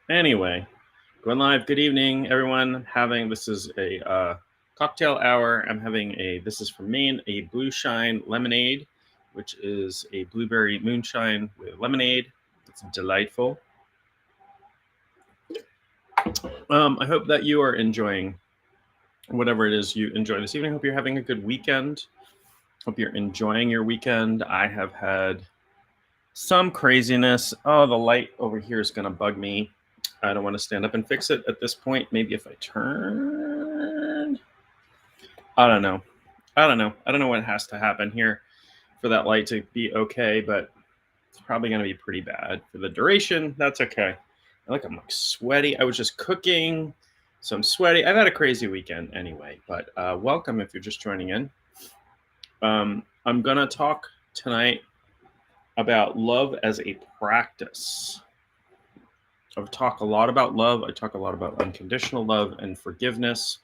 Anyway, going live. Good evening, everyone. This is a cocktail hour. This is from Maine, a Blue Shine lemonade, which is a blueberry moonshine with lemonade. It's delightful. I hope that you are enjoying whatever it is you enjoy this evening. Hope you're having a good weekend. Hope you're enjoying your weekend. I have had some craziness. Oh, the light over here is going to bug me. I don't want to stand up and fix it at this point. Maybe if I turn. I don't know. I don't know what has to happen here for that light to be okay, but it's probably going to be pretty bad for the duration. That's okay. I'm like sweaty. I was just cooking, so I'm sweaty. I've had a crazy weekend anyway, but welcome if you're just joining in. I'm going to talk tonight about love as a practice. I talk a lot about love. I talk a lot about unconditional love and forgiveness.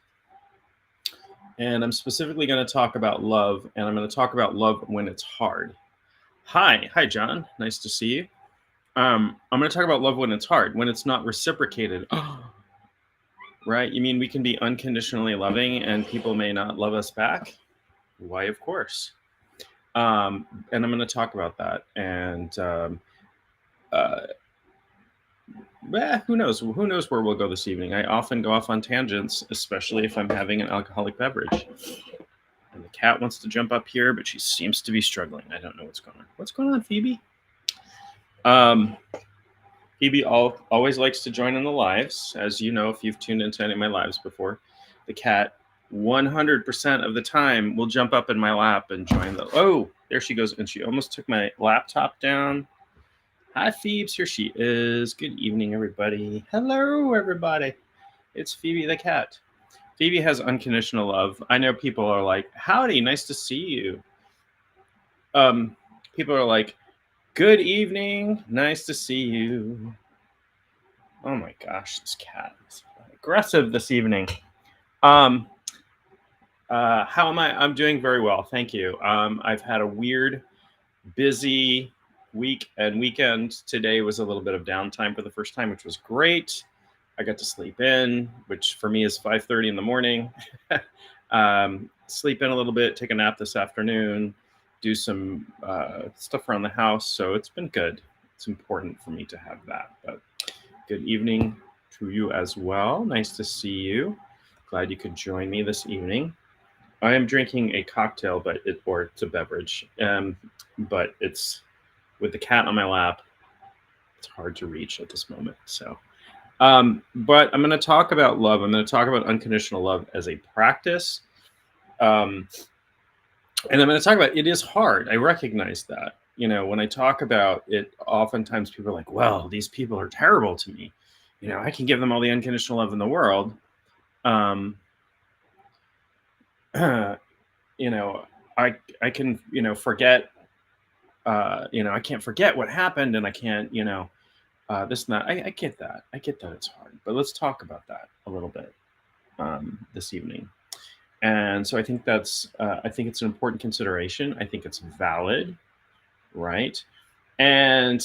And I'm specifically going to talk about love, and I'm going to talk about love when it's hard. Hi, John. Nice to see you. I'm going to talk about love when it's hard, when it's not reciprocated. Right? You mean we can be unconditionally loving and people may not love us back? Why, of course. And I'm going to talk about that. And who knows? Who knows where we'll go this evening? I often go off on tangents, especially if I'm having an alcoholic beverage. And the cat wants to jump up here, but she seems to be struggling. I don't know what's going on. What's going on, Phoebe? Phoebe always likes to join in the lives. As you know, if you've tuned into any of my lives before, the cat 100% of the time will jump up in my lap and join the... Oh, there she goes. And she almost took my laptop down. Hi, Phoebes. Here she is. Good evening, everybody. Hello, everybody. It's Phoebe the cat. Phoebe has unconditional love. I know people are like, howdy, nice to see you. People are like, good evening, nice to see you. Oh my gosh, this cat is aggressive this evening. How am I? I'm doing very well, thank you. I've had a weird, busy week and weekend. Today was a little bit of downtime for the first time, which was great. I got to sleep in, which for me is 5:30 in the morning. Sleep in a little bit, take a nap this afternoon, do some stuff around the house. So it's been good. It's important for me to have that. But good evening to you as well. Nice to see you. Glad you could join me this evening. I am drinking a cocktail, or it's a beverage, but it's with the cat on my lap. It's hard to reach at this moment. So, but I'm going to talk about love. I'm going to talk about unconditional love as a practice. And I'm going to talk about it is hard. I recognize that. You know, when I talk about it, oftentimes people are like, well, these people are terrible to me. You know, I can give them all the unconditional love in the world. You know, I can, forget, I can't forget what happened, and I can't, this and that. I get that. I get that it's hard. But let's talk about that a little bit this evening. And so I think it's an important consideration. I think it's valid, right? And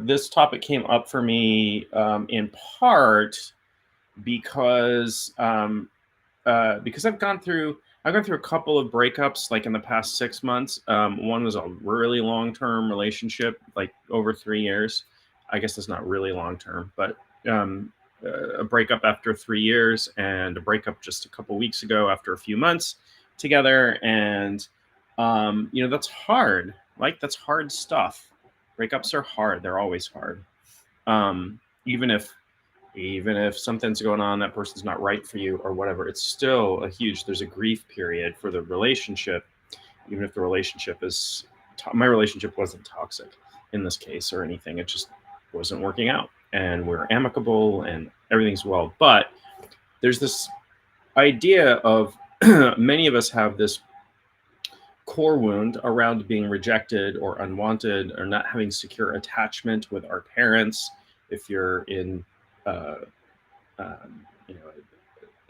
this topic came up for me in part because I've gone through a couple of breakups, like in the past 6 months. One was a really long-term relationship, like over 3 years. I guess it's not really long-term, but a breakup after 3 years, and a breakup just a couple weeks ago after a few months together. And that's hard. Like, that's hard stuff. Breakups are hard. They're always hard. Even if something's going on, that person's not right for you or whatever, it's still there's a grief period for the relationship. Even if the relationship my relationship wasn't toxic in this case or anything, it just wasn't working out, and we're amicable and everything's well. But there's this idea of many of us have this core wound around being rejected or unwanted, or not having secure attachment with our parents. If you're in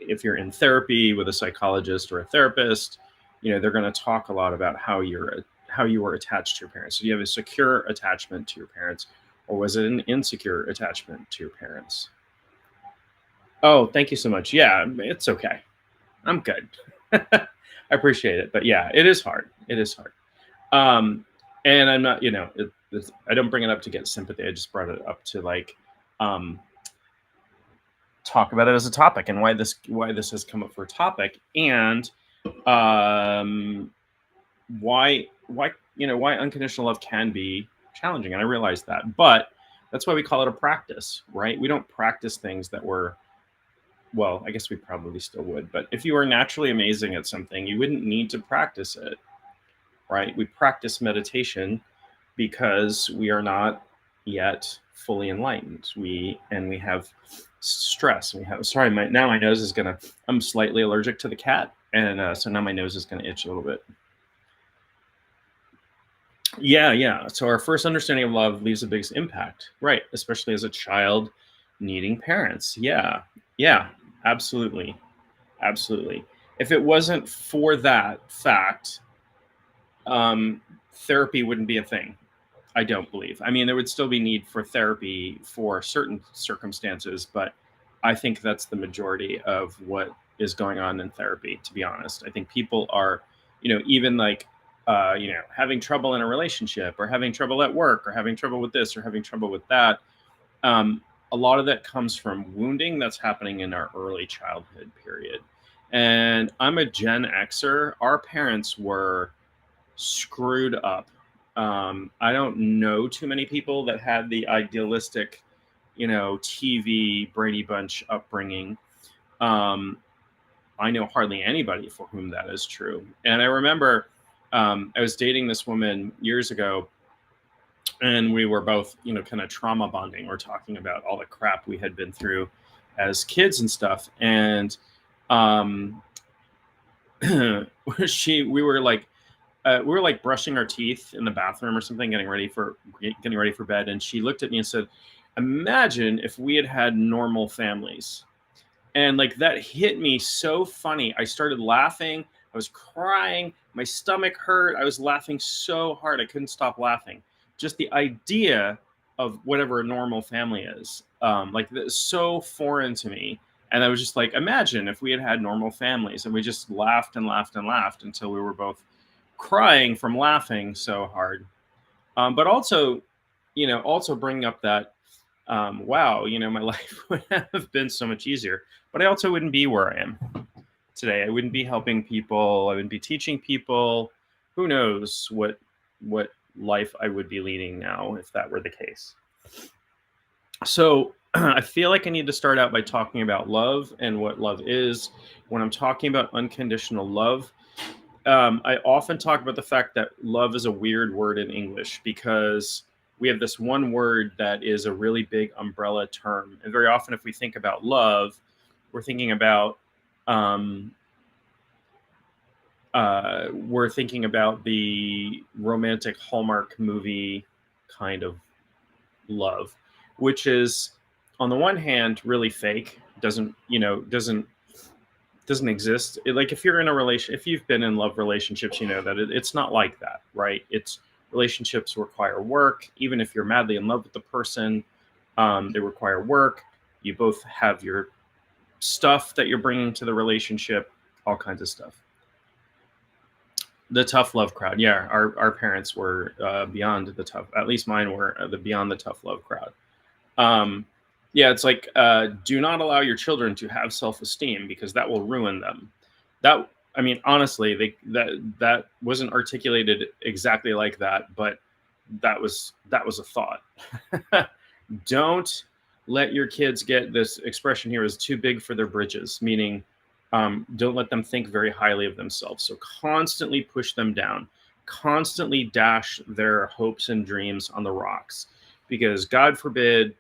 if you're in therapy with a psychologist or a therapist, they're going to talk a lot about how you were attached to your parents. So you have a secure attachment to your parents, or was it an insecure attachment to your parents? Oh, thank you so much. Yeah, it's okay. I'm good. I appreciate it, but yeah, it is hard. It is hard. Um, and I'm not, I don't bring it up to get sympathy. I just brought it up to like um, talk about it as a topic and why this has come up for a topic, and um, why unconditional love can be challenging. And I realize that, but that's why we call it a practice, right? We don't practice things that were, well, I guess we probably still would, but if you were naturally amazing at something, you wouldn't need to practice it, right? We practice meditation because we are not yet fully enlightened. We have stress. We have, sorry, now my nose is gonna. I'm slightly allergic to the cat, and so now my nose is gonna itch a little bit. Yeah, yeah. So our first understanding of love leaves the biggest impact, right? Especially as a child needing parents. Yeah, yeah, absolutely, absolutely. If it wasn't for that fact, therapy wouldn't be a thing. I don't believe. I mean, there would still be need for therapy for certain circumstances, but I think that's the majority of what is going on in therapy, to be honest. I think people are, even like, having trouble in a relationship or having trouble at work or having trouble with this or having trouble with that. Um, a lot of that comes from wounding that's happening in our early childhood period. And I'm a Gen Xer. Our parents were screwed up. I don't know too many people that had the idealistic, TV Brady Bunch upbringing. Um, I know hardly anybody for whom that is true. And I remember I was dating this woman years ago, and we were both, kind of trauma bonding. We're talking about all the crap we had been through as kids and stuff. And um, we were like brushing our teeth in the bathroom or something, getting ready for bed, and she looked at me and said, "Imagine if we had had normal families." And like that hit me so funny. I started laughing. I was crying. My stomach hurt. I was laughing so hard I couldn't stop laughing. Just the idea of whatever a normal family is, like that's so foreign to me. And I was just like, imagine if we had had normal families, and we just laughed and laughed and laughed until we were both crying from laughing so hard. But also bringing up that, wow, my life would have been so much easier. But I also wouldn't be where I am today. I wouldn't be helping people. I wouldn't be teaching people. Who knows what life I would be leading now if that were the case. So I feel like I need to start out by talking about love and what love is. When I'm talking about unconditional love, I often talk about the fact that love is a weird word in English because we have this one word that is a really big umbrella term. And very often, if we think about love, we're thinking about the romantic Hallmark movie kind of love, which is on the one hand really fake, doesn't exist. Like if you're in a relation, if you've been in love relationships, you know that it's not like that, right? It's relationships require work. Even if you're madly in love with the person, they require work. You both have your stuff that you're bringing to the relationship, all kinds of stuff. The tough love crowd, yeah. Our parents were beyond the tough. At least mine were the beyond the tough love crowd. Yeah, it's like, do not allow your children to have self-esteem because that will ruin them. That, I mean, honestly, that wasn't articulated exactly like that, but that was a thought. Don't let your kids get this expression here is too big for their britches, meaning don't let them think very highly of themselves. So constantly push them down, constantly dash their hopes and dreams on the rocks, because God forbid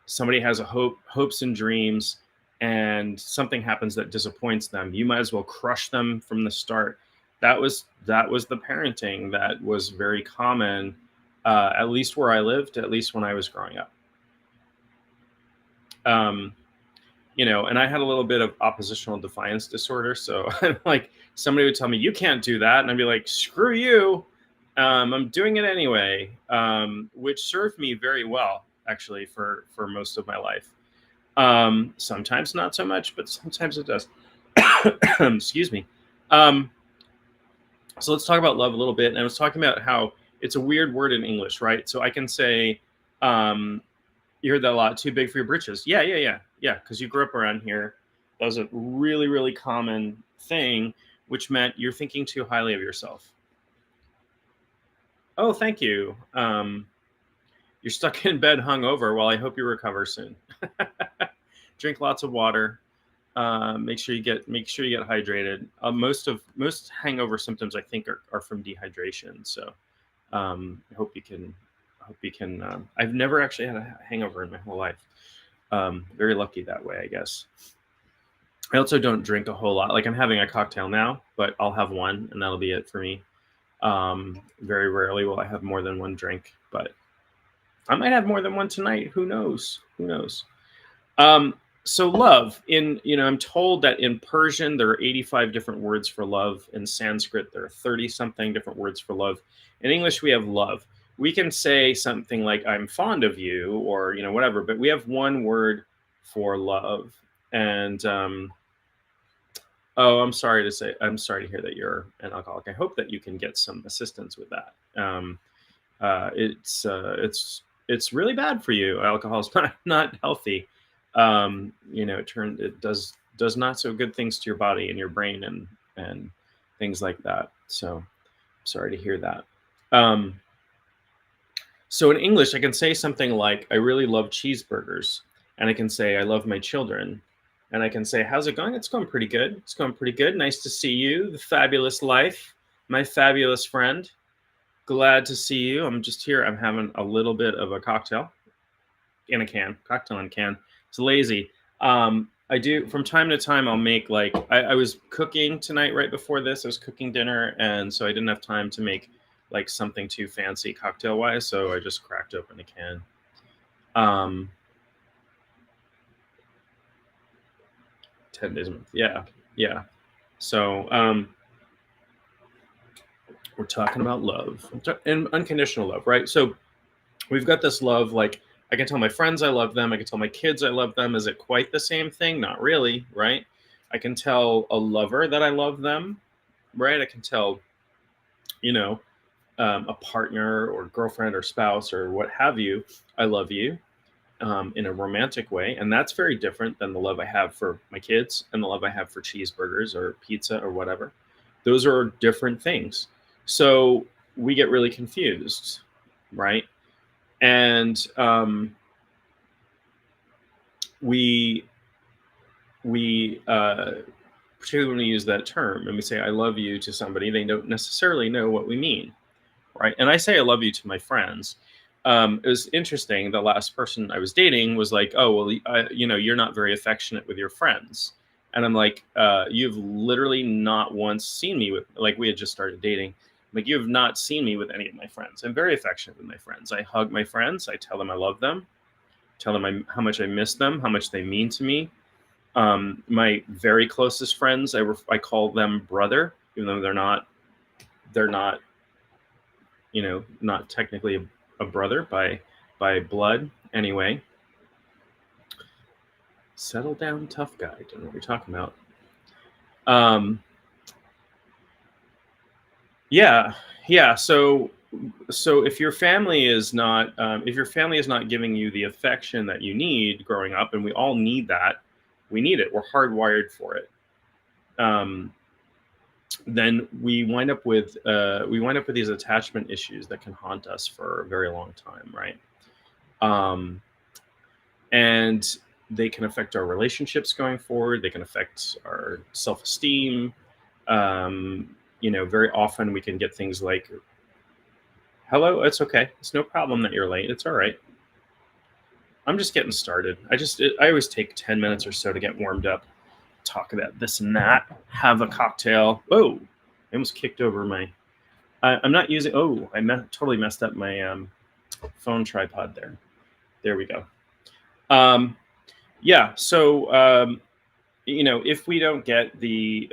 somebody has hopes and dreams and something happens that disappoints them. You might as well crush them from the start. That was the parenting that was very common, at least where I lived, at least when I was growing up. And I had a little bit of oppositional defiance disorder. So like somebody would tell me, you can't do that. And I'd be like, screw you. I'm doing it anyway, which served me very well, actually, for most of my life. Sometimes not so much, but sometimes it does. Excuse me. Um, so let's talk about love a little bit. And I was talking about how it's a weird word in English, right? So I can say, um, you heard that a lot. Too big for your britches. Yeah. Because you grew up around here. That was a really, really common thing, which meant you're thinking too highly of yourself. Oh, thank you. You're stuck in bed hungover. Well, I hope you recover soon. Drink lots of water. Make sure you get hydrated. Most hangover symptoms, I think, are from dehydration. So I hope you can. I've never actually had a hangover in my whole life. Very lucky that way, I guess. I also don't drink a whole lot. Like, I'm having a cocktail now, but I'll have one, and that'll be it for me. Very rarely will I have more than one drink, but I might have more than one tonight. Who knows? Who knows? Um, so love I'm told that in Persian there are 85 different words for love. In Sanskrit there are 30 something different words for love. In English we have love. We can say something like I'm fond of you, or whatever, but we have one word for love. And oh, I'm sorry to hear that you're an alcoholic. I hope that you can get some assistance with that. It's really bad for you. Alcohol is not healthy. It does not so good things to your body and your brain and things like that. So sorry to hear that. So in English, I can say something like, I really love cheeseburgers. And I can say, I love my children. And I can say, how's it going? It's going pretty good. It's going pretty good. Nice to see you. The fabulous life. My fabulous friend. Glad to see you. I'm just here. I'm having a little bit of a cocktail in a can. Cocktail in a can. It's lazy. I do, from time to time, I'll make, like, I was cooking tonight right before this. I was cooking dinner. And so I didn't have time to make like something too fancy cocktail wise. So I just cracked open a can. 10 days a month. Yeah. Yeah. So we're talking about love and unconditional love, right? So we've got this love, like, I can tell my friends I love them. I can tell my kids I love them. Is it quite the same thing? Not really, right? I can tell a lover that I love them, right? I can tell, a partner or girlfriend or spouse or what have you, I love you, in a romantic way. And that's very different than the love I have for my kids and the love I have for cheeseburgers or pizza or whatever. Those are different things. So we get really confused, right? And we particularly when we use that term and we say I love you to somebody, they don't necessarily know what we mean, right? And I say I love you to my friends. It was interesting. The last person I was dating was like, oh, well, you're not very affectionate with your friends. And I'm like, you've literally not once seen me with, like, we had just started dating. Like, you have not seen me with any of my friends. I'm very affectionate with my friends. I hug my friends. I tell them I love them, tell them how much I miss them, how much they mean to me. My very closest friends, I call them brother, even though they're not, not technically a brother by blood. Anyway, settle down, tough guy. Don't know what you're talking about. Yeah. So if your family is not giving you the affection that you need growing up, and we all need that, we need it. We're hardwired for it. Then we wind up with these attachment issues that can haunt us for a very long time, right? And they can affect our relationships going forward. They can affect our self-esteem. Very often we can get things like, hello, it's okay. It's no problem that you're late. It's all right. I'm just getting started. I always take 10 minutes or so to get warmed up, talk about this and that, have a cocktail. Oh, I almost kicked over I'm not using, totally messed up my phone tripod there. There we go. Yeah. So if we don't get the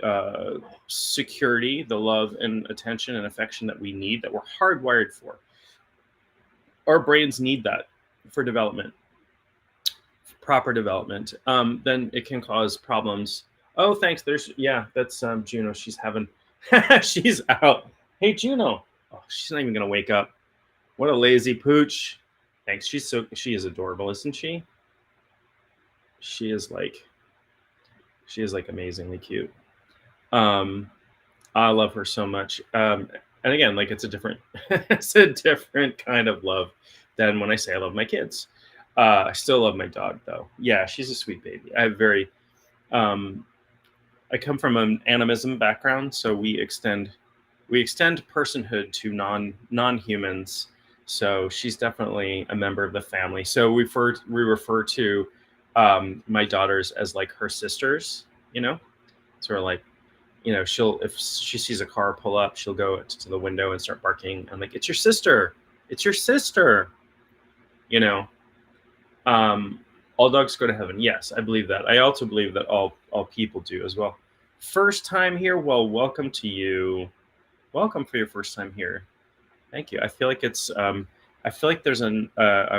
security, the love and attention and affection that we need, that we're hardwired for, our brains need that for development, proper development, then it can cause problems. Oh, thanks. That's Juno. She's having, she's out. Hey, Juno. Oh, she's not even gonna wake up. What a lazy pooch. Thanks. She is adorable, isn't she? She is like she is like amazingly cute. Um, I love her so much. And again, like it's a different it's a different kind of love than when I say I love my kids. I still love my dog though. Yeah, she's a sweet baby. Um, I come from an animism background, so we extend personhood to non-humans. So she's definitely a member of the family. So we refer to my daughters as like her sisters. You know, sort of like, she'll, if she sees a car pull up, she'll go to the window and start barking. I'm like, it's your sister. It's your sister. You know, um, all dogs go to heaven. Yes, I believe that. I also believe that all people do as well. First time here. Well, welcome to you. Welcome for your first time here. Thank you. I feel like there's a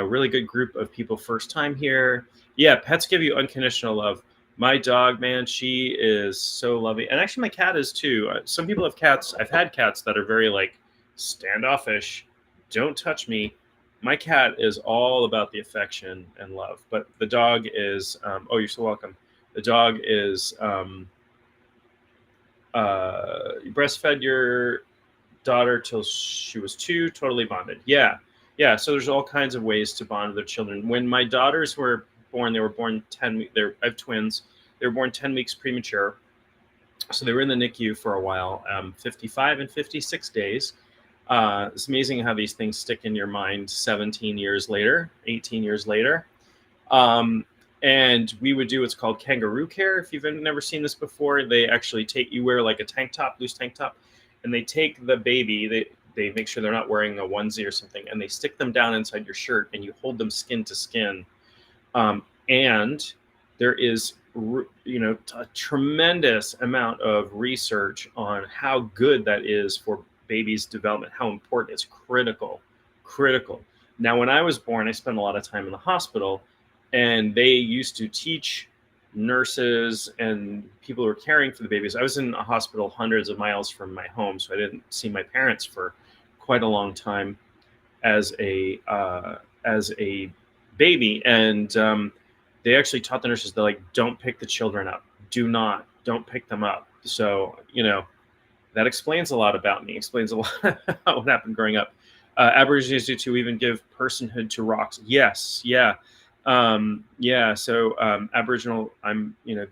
really good group of people first time here. Yeah, pets give you unconditional love. My dog, man, she is so loving, and actually, my cat is too. Some people have cats. I've had cats that are very like standoffish. Don't touch me. My cat is all about the affection and love, but the dog is. Oh, you're so welcome. The dog is. You breastfed your daughter till she was 2, totally bonded. Yeah, yeah. So there's all kinds of ways to bond with their children. When my daughters were born, they were born 10. I have twins. They were born 10 weeks premature, so they were in the NICU for a while, 55 and 56 days. It's amazing how these things stick in your mind 17 years later, 18 years later. Um, and we would do what's called kangaroo care. If you've never seen this before, they actually you wear like a tank top, loose tank top, and they take the baby, they make sure they're not wearing a onesie or something, and they stick them down inside your shirt, and you hold them skin to skin. And there is, a tremendous amount of research on how good that is for babies' development, how important. It's critical. Now, when I was born, I spent a lot of time in the hospital, and they used to teach nurses and people who were caring for the babies. I was in a hospital hundreds of miles from my home, so I didn't see my parents for quite a long time as a baby. And they actually taught the nurses, they're like, don't pick the children up. Don't pick them up. So, that explains a lot about me, explains a lot about what happened growing up. Aborigines do to even give personhood to rocks. Yes, yeah. Yeah, so Aboriginal,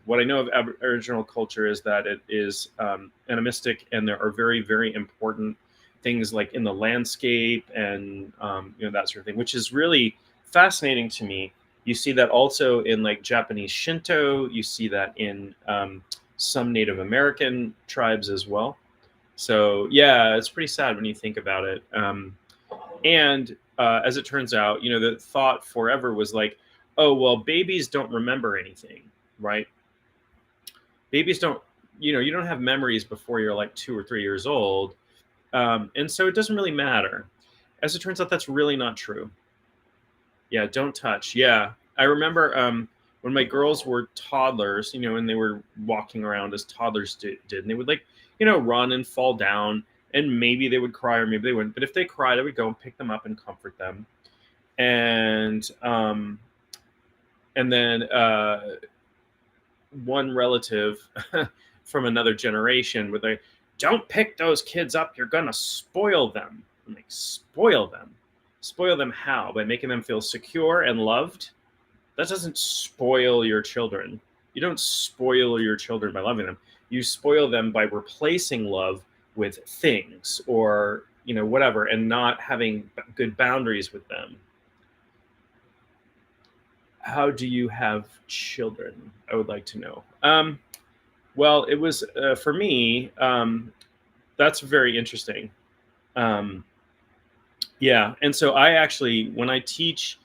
what I know of Aboriginal culture is that it is animistic, and there are very, very important things like in the landscape and that sort of thing, which is really fascinating to me. You see that also in like Japanese Shinto. You see that in some Native American tribes as well. So yeah, it's pretty sad when you think about it. And as it turns out, the thought forever was like, oh, well, babies don't remember anything, right? Babies don't, you don't have memories before you're like 2 or 3 years old. And so it doesn't really matter. As it turns out, that's really not true. Yeah, don't touch. Yeah. I remember when my girls were toddlers, and they were walking around as toddlers did, and they would like, run and fall down, and maybe they would cry or maybe they wouldn't. But if they cried, I would go and pick them up and comfort them. And then one relative from another generation would like, don't pick those kids up. You're going to spoil them. I'm like, spoil them? Spoil them how? By making them feel secure and loved? That doesn't spoil your children. You don't spoil your children by loving them. You spoil them by replacing love with things or, whatever, and not having good boundaries with them. How do you have children? I would like to know. Well, it was for me. That's very interesting. Um, yeah, and so I actually, when I teach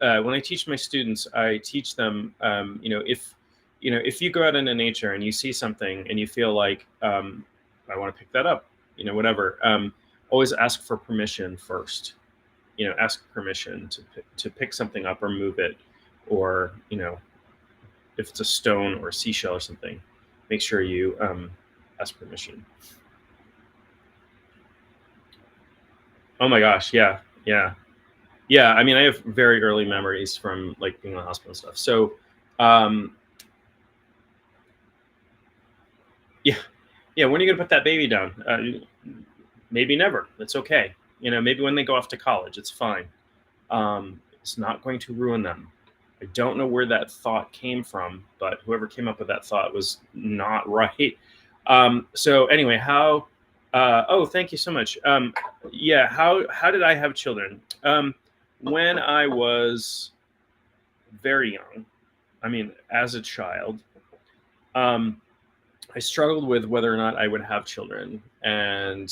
my students, I teach them, if you go out into nature and you see something and you feel like, I want to pick that up, whatever, always ask for permission first. Ask permission to pick something up or move it, or if it's a stone or a seashell or something, make sure you ask permission. Oh my gosh, yeah, yeah, yeah. I mean, I have very early memories from like being in the hospital and stuff. So, yeah, yeah. When are you gonna put that baby down? Maybe never. It's okay. Maybe when they go off to college, it's fine. It's not going to ruin them. I don't know where that thought came from, but whoever came up with that thought was not right. So anyway, how? Oh, thank you so much. Yeah, how did I have children? When I was very young, I mean, as a child, um, I struggled with whether or not I would have children, and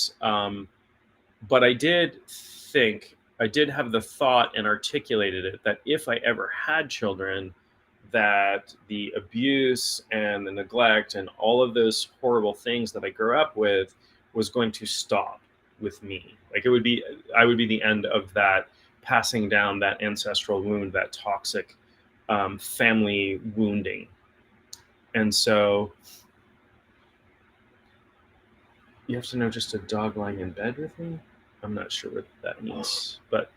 but I did have the thought and articulated it that if I ever had children, that the abuse and the neglect and all of those horrible things that I grew up with was going to stop with me. Like I would be the end of that, passing down that ancestral wound, that toxic family wounding. And so you have to know just a dog lying in bed with me. I'm not sure what that means, but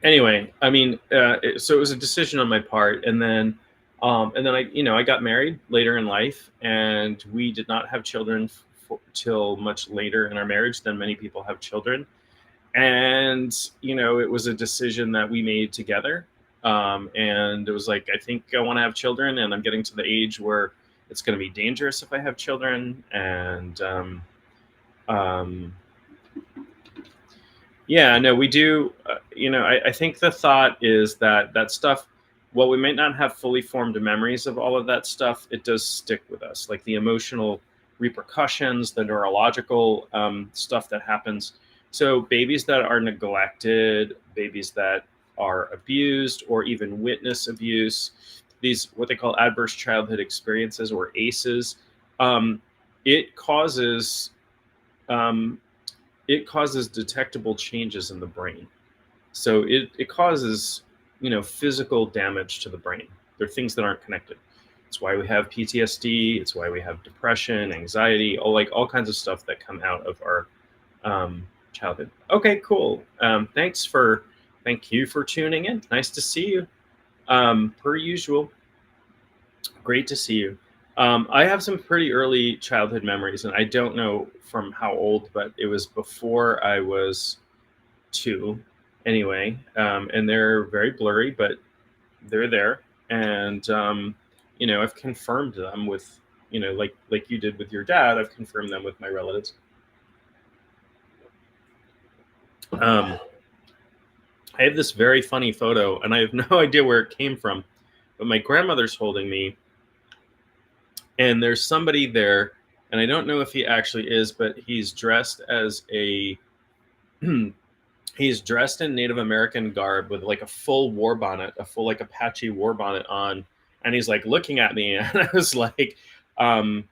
anyway, I mean, so it was a decision on my part, and then I got married later in life, and we did not have children till much later in our marriage than many people have children, and it was a decision that we made together, and it was like, I think I want to have children, and I'm getting to the age where it's going to be dangerous if I have children, and um, yeah, no, we do. I think the thought is that stuff, while we might not have fully formed memories of all of that stuff, it does stick with us, like the emotional repercussions, the neurological stuff that happens. So, babies that are neglected, babies that are abused, or even witness abuse, these what they call adverse childhood experiences, or ACEs, um, it causes. Um, it causes detectable changes in the brain. So it causes, physical damage to the brain. There are things that aren't connected. It's why we have PTSD. It's why we have depression, anxiety, all kinds of stuff that come out of our childhood. Okay, cool. Thank you for tuning in. Nice to see you. Per usual, great to see you. I have some pretty early childhood memories, and I don't know from how old, but it was before I was two, anyway. And they're very blurry, but they're there, and I've confirmed them with, like you did with your dad. I've confirmed them with my relatives. Um, I have this very funny photo, and I have no idea where it came from, but my grandmother's holding me, and there's somebody there, and I don't know if he actually is, but he's dressed as a he's dressed in Native American garb with like a full war bonnet, a full like Apache war bonnet on, and he's like looking at me, and I was like, um,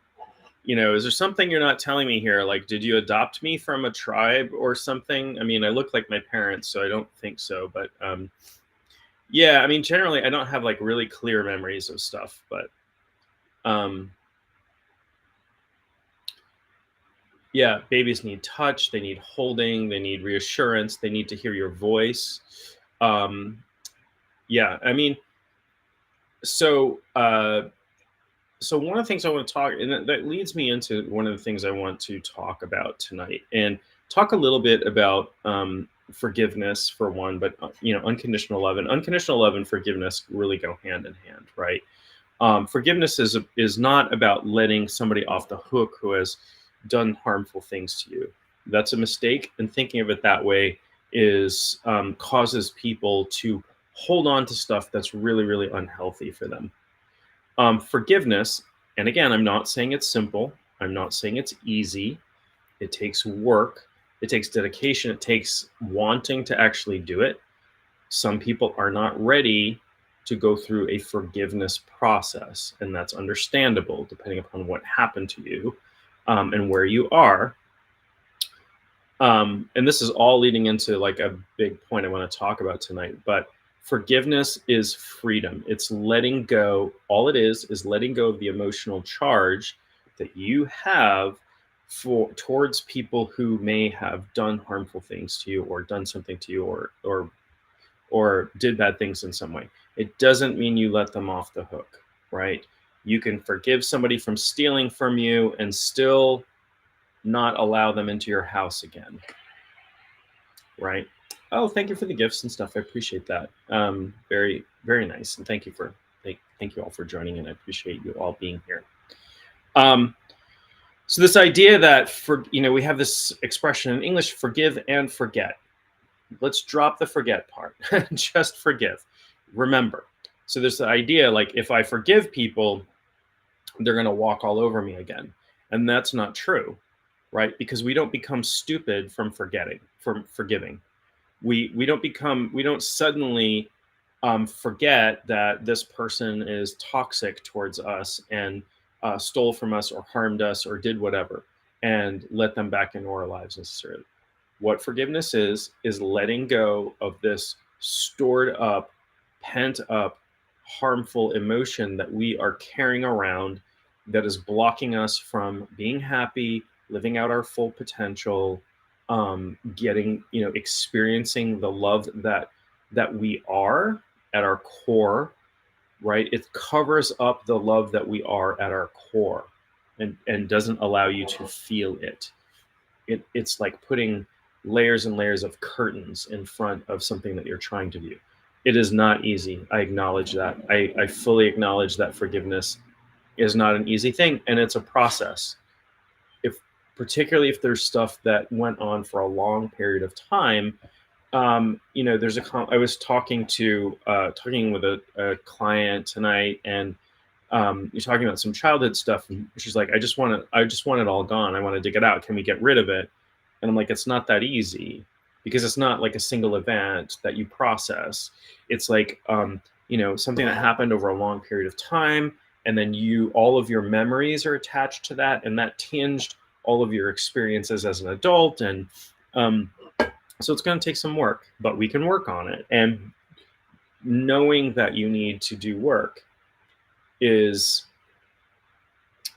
is there something you're not telling me here? Like, did you adopt me from a tribe or something? I mean, I look like my parents, so I don't think so, but yeah, I mean, generally, I don't have like really clear memories of stuff, but um, yeah, babies need touch, they need holding, they need reassurance, they need to hear your voice. Um, yeah, I mean, so so one of the things I want to talk, and that leads me into one of the things I want to talk about tonight, and talk a little bit about forgiveness for one, but unconditional love and forgiveness really go hand in hand, right? Forgiveness is not about letting somebody off the hook who has done harmful things to you. That's a mistake, and thinking of it that way is causes people to hold on to stuff that's really, really unhealthy for them. Forgiveness, and again, I'm not saying it's simple. I'm not saying it's easy. It takes work. It takes dedication. It takes wanting to actually do it. Some people are not ready to go through a forgiveness process, and that's understandable depending upon what happened to you, and where you are. And this is all leading into like a big point I want to talk about tonight. But forgiveness is freedom. It's letting go. All it is letting go of the emotional charge that you have for towards people who may have done harmful things to you, or done something to you, or did bad things in some way. It doesn't mean you let them off the hook, right? You can forgive somebody from stealing from you and still not allow them into your house again, right? Oh, thank you for the gifts and stuff. I appreciate that. Very, very nice. And thank you all for joining in. I appreciate you all being here. So this idea that we have this expression in English, forgive and forget. Let's drop the forget part. Just forgive. Remember. So there's the idea, like, if I forgive people, they're going to walk all over me again. And that's not true, right? Because we don't become stupid from forgiving. We don't suddenly forget that this person is toxic towards us and stole from us or harmed us or did whatever, and let them back into our lives necessarily. What forgiveness is letting go of this stored up, pent up, harmful emotion that we are carrying around, that is blocking us from being happy, living out our full potential, experiencing the love that we are at our core, right? It covers up the love that we are at our core, and doesn't allow you to feel it. It's like putting layers and layers of curtains in front of something that you're trying to view. It is not easy. I acknowledge that. I fully acknowledge that forgiveness is not an easy thing, and it's a process. Particularly if there's stuff that went on for a long period of time. I was talking with a client tonight, and you're talking about some childhood stuff, and she's like, I just want it all gone. I want to dig it out. Can we get rid of it? And I'm like, it's not that easy, because it's not like a single event that you process. It's like, something that happened over a long period of time, and then all of your memories are attached to that, and that tinged all of your experiences as an adult. And so it's going to take some work, but we can work on it. And knowing that you need to do work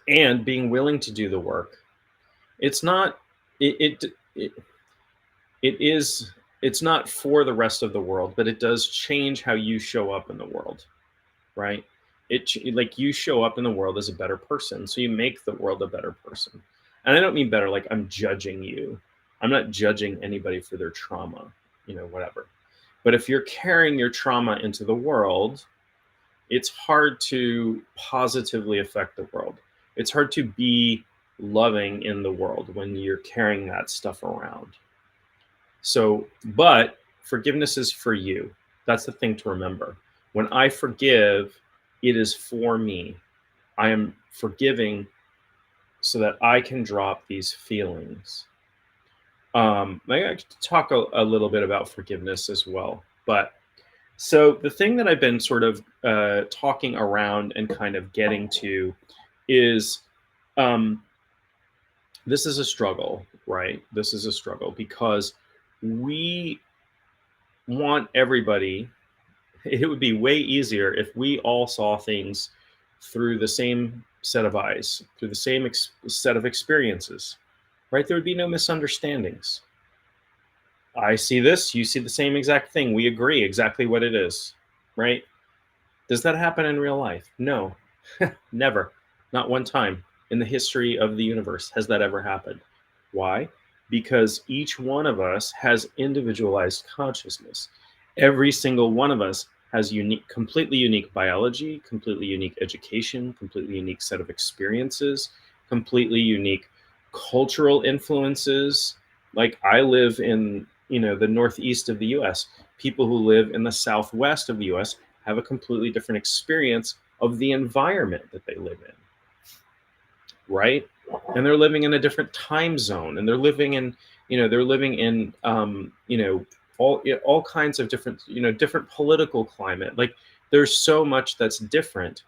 and being willing to do the work, it's not for the rest of the world, but it does change how you show up in the world, right? Like, you show up in the world as a better person, so you make the world a better person. And I don't mean better like I'm judging you. I'm not judging anybody for their trauma, whatever. But if you're carrying your trauma into the world, it's hard to positively affect the world. It's hard to be loving in the world when you're carrying that stuff around. So, but forgiveness is for you. That's the thing to remember. When I forgive, it is for me. I am forgiving so that I can drop these feelings. I could talk a little bit about forgiveness as well. But so the thing that I've been sort of talking around and kind of getting to is, this is a struggle, right? This is a struggle because we want everybody. It would be way easier if we all saw things through the same set of eyes, through the same set of experiences, right? There would be no misunderstandings. I see this, you see the same exact thing. We agree exactly what it is, right? Does that happen in real life? No, never. Not one time in the history of the universe has that ever happened. Why? Because each one of us has individualized consciousness. Every single one of us has completely unique biology, completely unique education, completely unique set of experiences, completely unique cultural influences. Like, I live in, the northeast of the US. People who live in the southwest of the US have a completely different experience of the environment that they live in, right? And they're living in a different time zone, and they're living in all kinds of different, different political climate. Like there's so much that's different.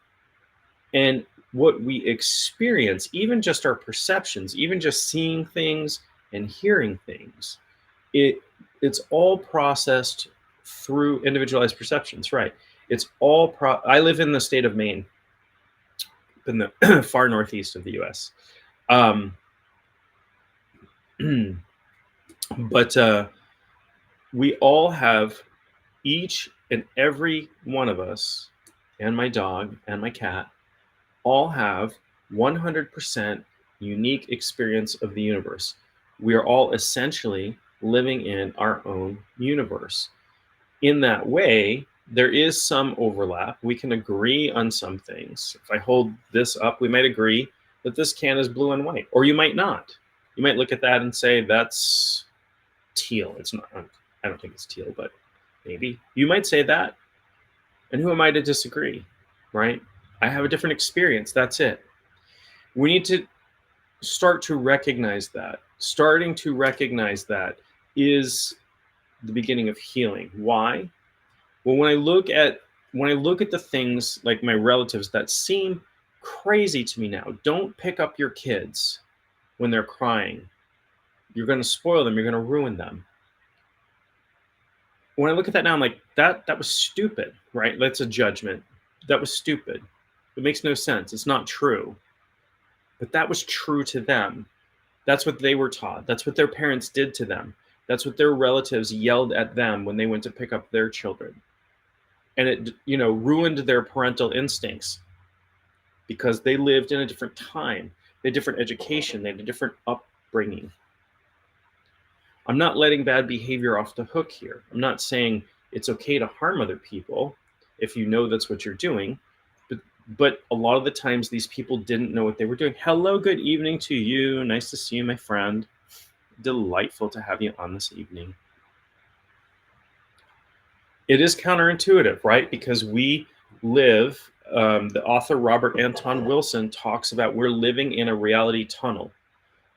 And what we experience, even just our perceptions, even just seeing things and hearing things, it it's all processed through individualized perceptions, right? It's all I live in the state of Maine, in the far northeast of the US. Um, but we all have, each and every one of us, and my dog and my cat, all have 100% unique experience of the universe. We are all essentially living in our own universe. In that way, there is some overlap. We can agree on some things. If I hold this up, we might agree that this can is blue and white, or you might not. You might look at that and say, that's teal. It's not, I don't think it's teal, but maybe. You might say that. And who am I to disagree, right? I have a different experience. That's it. We need to start to recognize that. Starting to recognize that is the beginning of healing. Why? Well, when I look at the things like my relatives that seem crazy to me now, don't pick up your kids when they're crying. You're going to spoil them. You're going to ruin them. When I look at that now, I'm like, that was stupid, right? That's a judgment. That was stupid. It makes no sense. It's not true. But that was true to them. That's what they were taught. That's what their parents did to them. That's what their relatives yelled at them when they went to pick up their children. And it, ruined their parental instincts because they lived in a different time. They had different education. They had a different upbringing. I'm not letting bad behavior off the hook here. I'm not saying it's okay to harm other people if you know that's what you're doing. But a lot of the times these people didn't know what they were doing. Hello, good evening to you. Nice to see you, my friend. Delightful to have you on this evening. It is counterintuitive, right? Because we live, the author Robert Anton Wilson talks about we're living in a reality tunnel.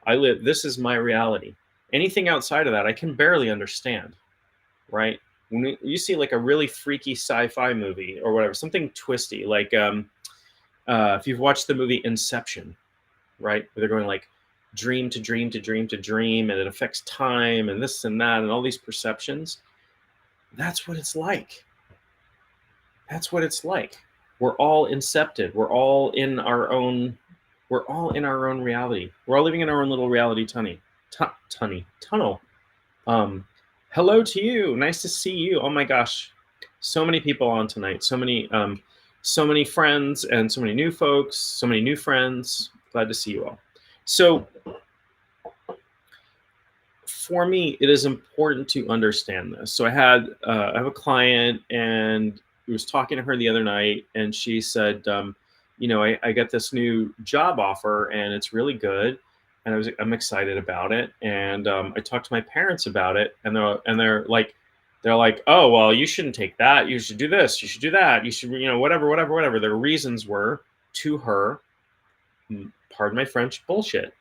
This is my reality. Anything outside of that, I can barely understand, right? When you see like a really freaky sci-fi movie or whatever, something twisty, like if you've watched the movie Inception, right? Where they're going like dream to dream to dream to dream, and it affects time and this and that and all these perceptions. That's what it's like. That's what it's like. We're all incepted. We're all in our own reality. We're all living in our own little reality tunnel. Hello to you. Nice to see you. Oh my gosh. So many people on tonight. So many friends and so many new folks, so many new friends. Glad to see you all. So for me, it is important to understand this. So I have a client, and I was talking to her the other night, and she said, I got this new job offer, and it's really good, and I'm excited about it. And I talked to my parents about it, and they're like, oh well, you shouldn't take that. You should do this. You should do that. You should, whatever. Their reasons were to her, pardon my French, bullshit,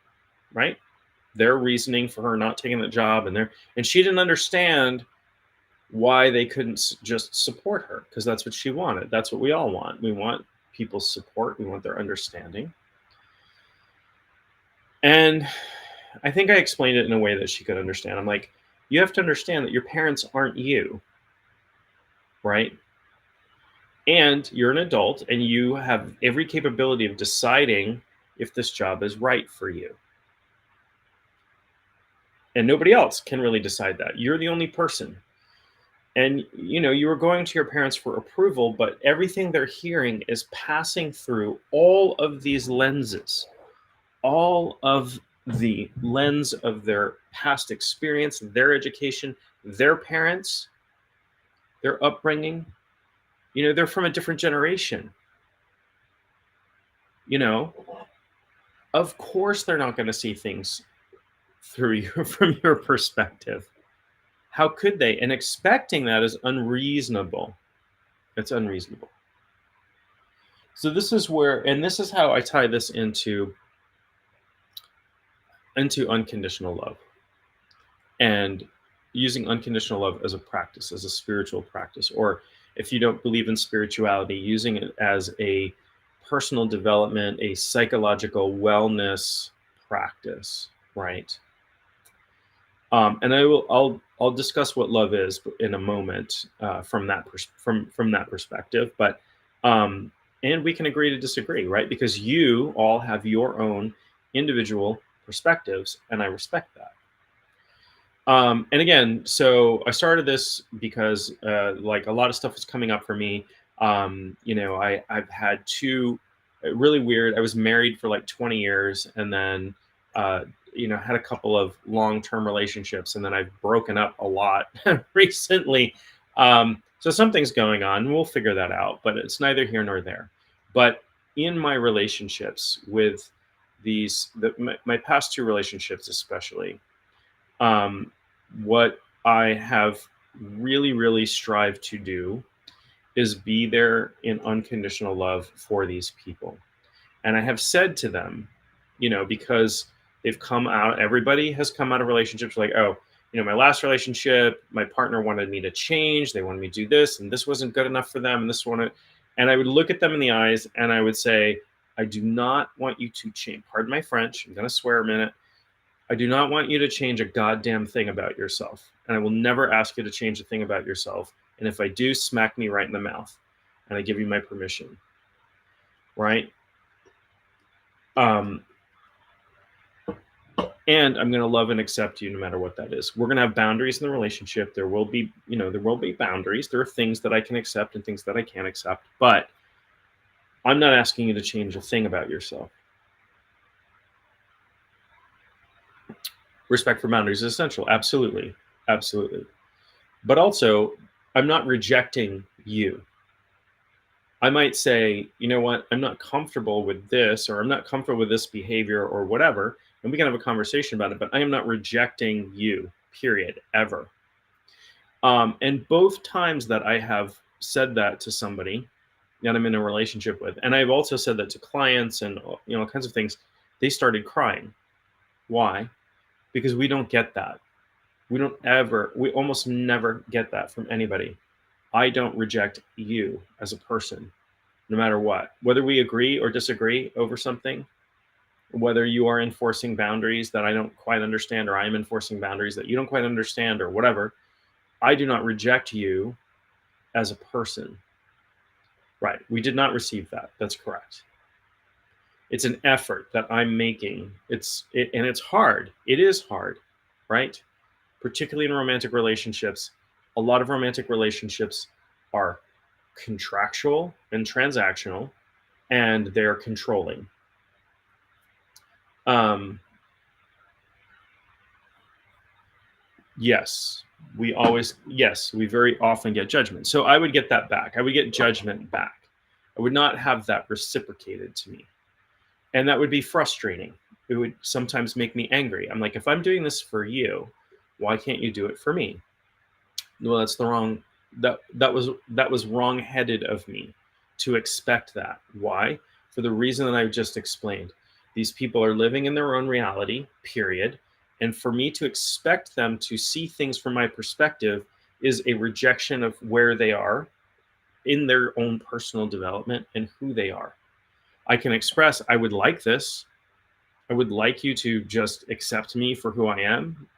right? Their reasoning for her not taking the job, and she didn't understand why they couldn't just support her, because that's what she wanted. That's what we all want. We want people's support. We want their understanding. And I think I explained it in a way that she could understand. I'm like, you have to understand that your parents aren't you, right? And you're an adult, and you have every capability of deciding if this job is right for you. And nobody else can really decide that. You're the only person. And, you were going to your parents for approval, but everything they're hearing is passing through all of these lenses, all of the lens of their past experience, their education, their parents, their upbringing. They're from a different generation. Of course they're not going to see things through you from your perspective. How could they? And expecting that is unreasonable. It's unreasonable. So this is how I tie this into unconditional love. And using unconditional love as a practice, as a spiritual practice, or if you don't believe in spirituality, using it as a personal development, a psychological wellness practice, right? And I'll discuss what love is in a moment from from that perspective. But and we can agree to disagree, right? Because you all have your own individual perspectives, and I respect that. And again, so I started this because like a lot of stuff was coming up for me. I've had two really weird. I was married for like 20 years, and then uh, had a couple of long-term relationships, and then I've broken up a lot recently. So something's going on. We'll figure that out, but it's neither here nor there. But in my relationships with my past two relationships, especially. Um, what I have really, really strived to do is be there in unconditional love for these people. And I have said to them, because they've come out, everybody has come out of relationships like, oh, my last relationship, my partner wanted me to change. They wanted me to do this, and this wasn't good enough for them. And this one, and I would look at them in the eyes and I would say, I do not want you to change. Pardon my French. I'm going to swear a minute. I do not want you to change a goddamn thing about yourself. And I will never ask you to change a thing about yourself. And if I do, smack me right in the mouth. And I give you my permission. Right? And I'm going to love and accept you no matter what that is. We're going to have boundaries in the relationship. There will be boundaries. There are things that I can accept and things that I can't accept. But I'm not asking you to change a thing about yourself. Respect for boundaries is essential. Absolutely. Absolutely. But also, I'm not rejecting you. I might say, you know what, I'm not comfortable with this, or I'm not comfortable with this behavior or whatever, and we can have a conversation about it, but I am not rejecting you, period, ever. And both times that I have said that to somebody that I'm in a relationship with, and I've also said that to clients and all kinds of things, they started crying. Why? Because we don't get that. We almost never get that from anybody. I don't reject you as a person, no matter what. Whether we agree or disagree over something, whether you are enforcing boundaries that I don't quite understand, or I'm enforcing boundaries that you don't quite understand, or whatever, I do not reject you as a person. Right. We did not receive that. That's correct. It's an effort that I'm making. And it's hard. It is hard, right? Particularly in romantic relationships. A lot of romantic relationships are contractual and transactional, and they're controlling. Yes, we very often get judgment. So I would get that back. I would get judgment back. I would not have that reciprocated to me. And that would be frustrating. It would sometimes make me angry. I'm like, if I'm doing this for you, why can't you do it for me? Well, that's the wrong, that was wrong-headed of me to expect that. Why? For the reason that I just explained. These people are living in their own reality, period. And for me to expect them to see things from my perspective is a rejection of where they are in their own personal development and who they are. I can express, I would like this. I would like you to just accept me for who I am,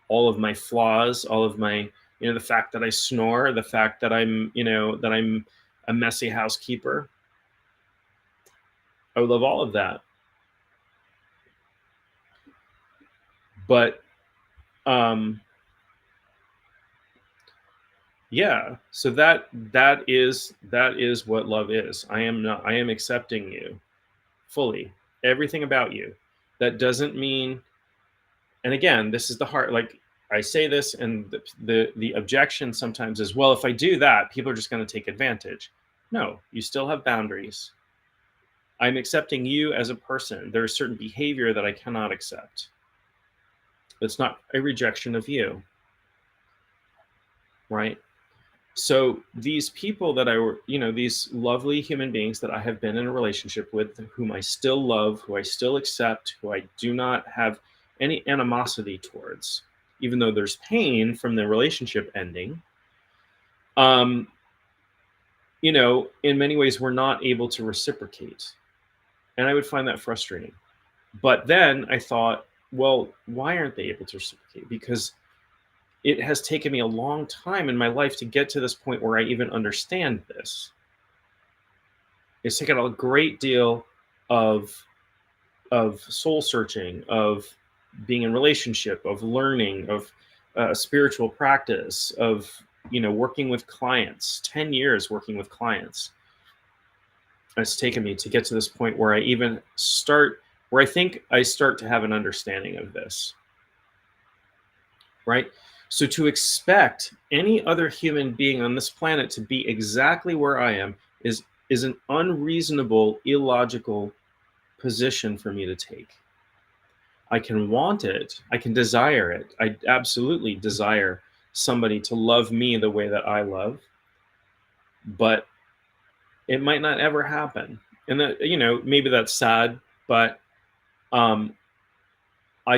all of my flaws, all of my, the fact that I snore, the fact that I'm a messy housekeeper. I would love all of that. But yeah, so that is what love is. I am accepting you fully, everything about you. That doesn't mean, and again, this is the heart, like I say this, and the objection sometimes is, well, if I do that, people are just going to take advantage. No, you still have boundaries. I'm accepting you as a person. There is certain behavior that I cannot accept. It's not a rejection of you, right? So these people that these lovely human beings that I have been in a relationship with, whom I still love, who I still accept, who I do not have any animosity towards, even though there's pain from the relationship ending, in many ways we're not able to reciprocate. And I would find that frustrating. But then I thought, well, why aren't they able to reciprocate? Because it has taken me a long time in my life to get to this point where I even understand this. It's taken a great deal of soul searching, of being in relationship, of learning, of spiritual practice, of working with clients. 10 years working with clients. It's taken me to get to this point where I think I start to have an understanding of this. Right? So to expect any other human being on this planet to be exactly where I am is an unreasonable, illogical position for me to take. I can want it. I can desire it. I absolutely desire somebody to love me the way that I love, but it might not ever happen. And that, maybe that's sad, but I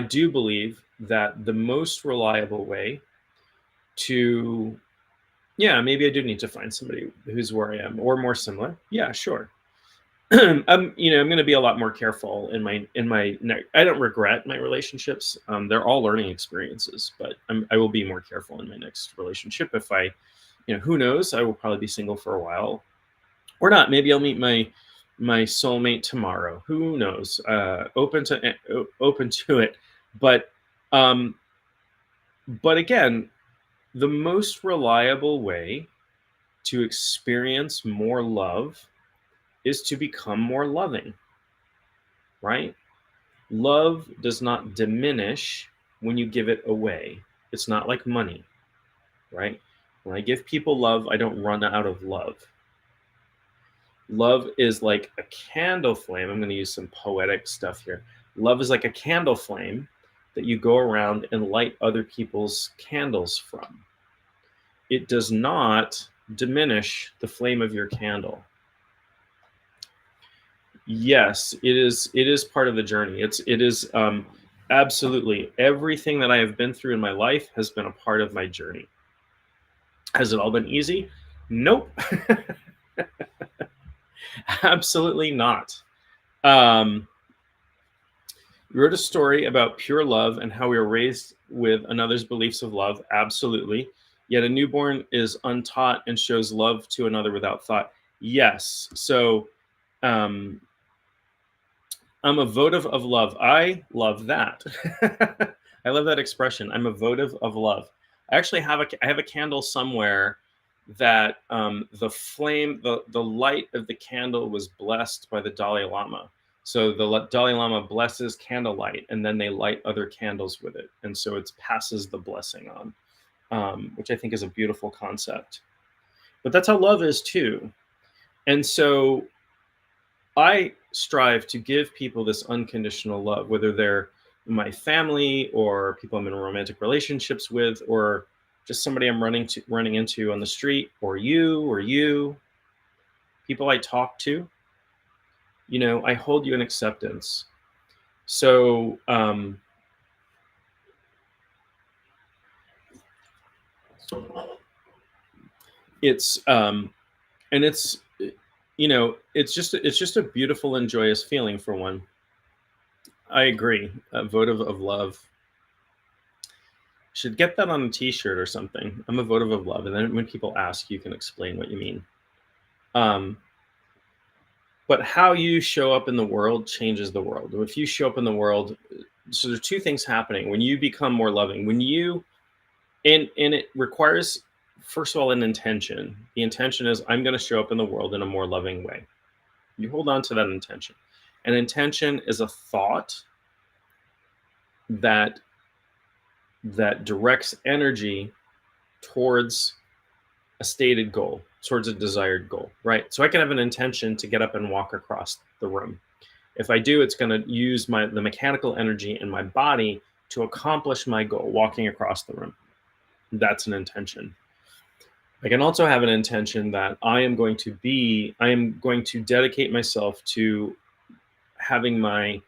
do believe that the most reliable way to, maybe I do need to find somebody who's where I am or more similar. Yeah, sure. I'm going to be a lot more careful in my. I don't regret my relationships. They're all learning experiences, but I will be more careful in my next relationship. If I, who knows? I will probably be single for a while, or not. Maybe I'll meet my soulmate tomorrow. Who knows? Open to it, but again, the most reliable way to experience more love is to become more loving, right? Love does not diminish when you give it away. It's not like money, right? When I give people love, I don't run out of love. Love is like a candle flame. I'm going to use some poetic stuff here. Love is like a candle flame that you go around and light other people's candles from. It does not diminish the flame of your candle. Yes, it is part of the journey. It is absolutely everything that I have been through in my life has been a part of my journey. Has it all been easy? Nope. Absolutely not. You wrote a story about pure love and how we were raised with another's beliefs of love. Absolutely. Yet a newborn is untaught and shows love to another without thought. Yes. So I'm a votive of love. I love that. I love that expression. I'm a votive of love. I actually have a candle somewhere that the flame, the light of the candle was blessed by the Dalai Lama. So the Dalai Lama blesses candlelight, and then they light other candles with it, and so it passes the blessing on, which I think is a beautiful concept. But that's how love is too, and so I strive to give people this unconditional love, whether they're my family or people I'm in romantic relationships with, or just somebody I'm running into on the street, or you, people I talk to. I hold you in acceptance. So it's and it's it's just a beautiful and joyous feeling for one. I agree. A votive of love. Should get that on a t-shirt or something. I'm a votive of love, and then when people ask, you can explain what you mean. But how you show up in the world changes the world. If you show up in the world, so there's two things happening when you become more loving. When you and it requires, first of all, an intention. The intention is, I'm going to show up in the world in a more loving way. You hold on to that intention. An intention is a thought that directs energy towards a stated goal, towards a desired goal, right? So I can have an intention to get up and walk across the room. If I do, it's going to use the mechanical energy in my body to accomplish my goal, walking across the room. That's an intention. I can also have an intention that I am going to dedicate myself to having my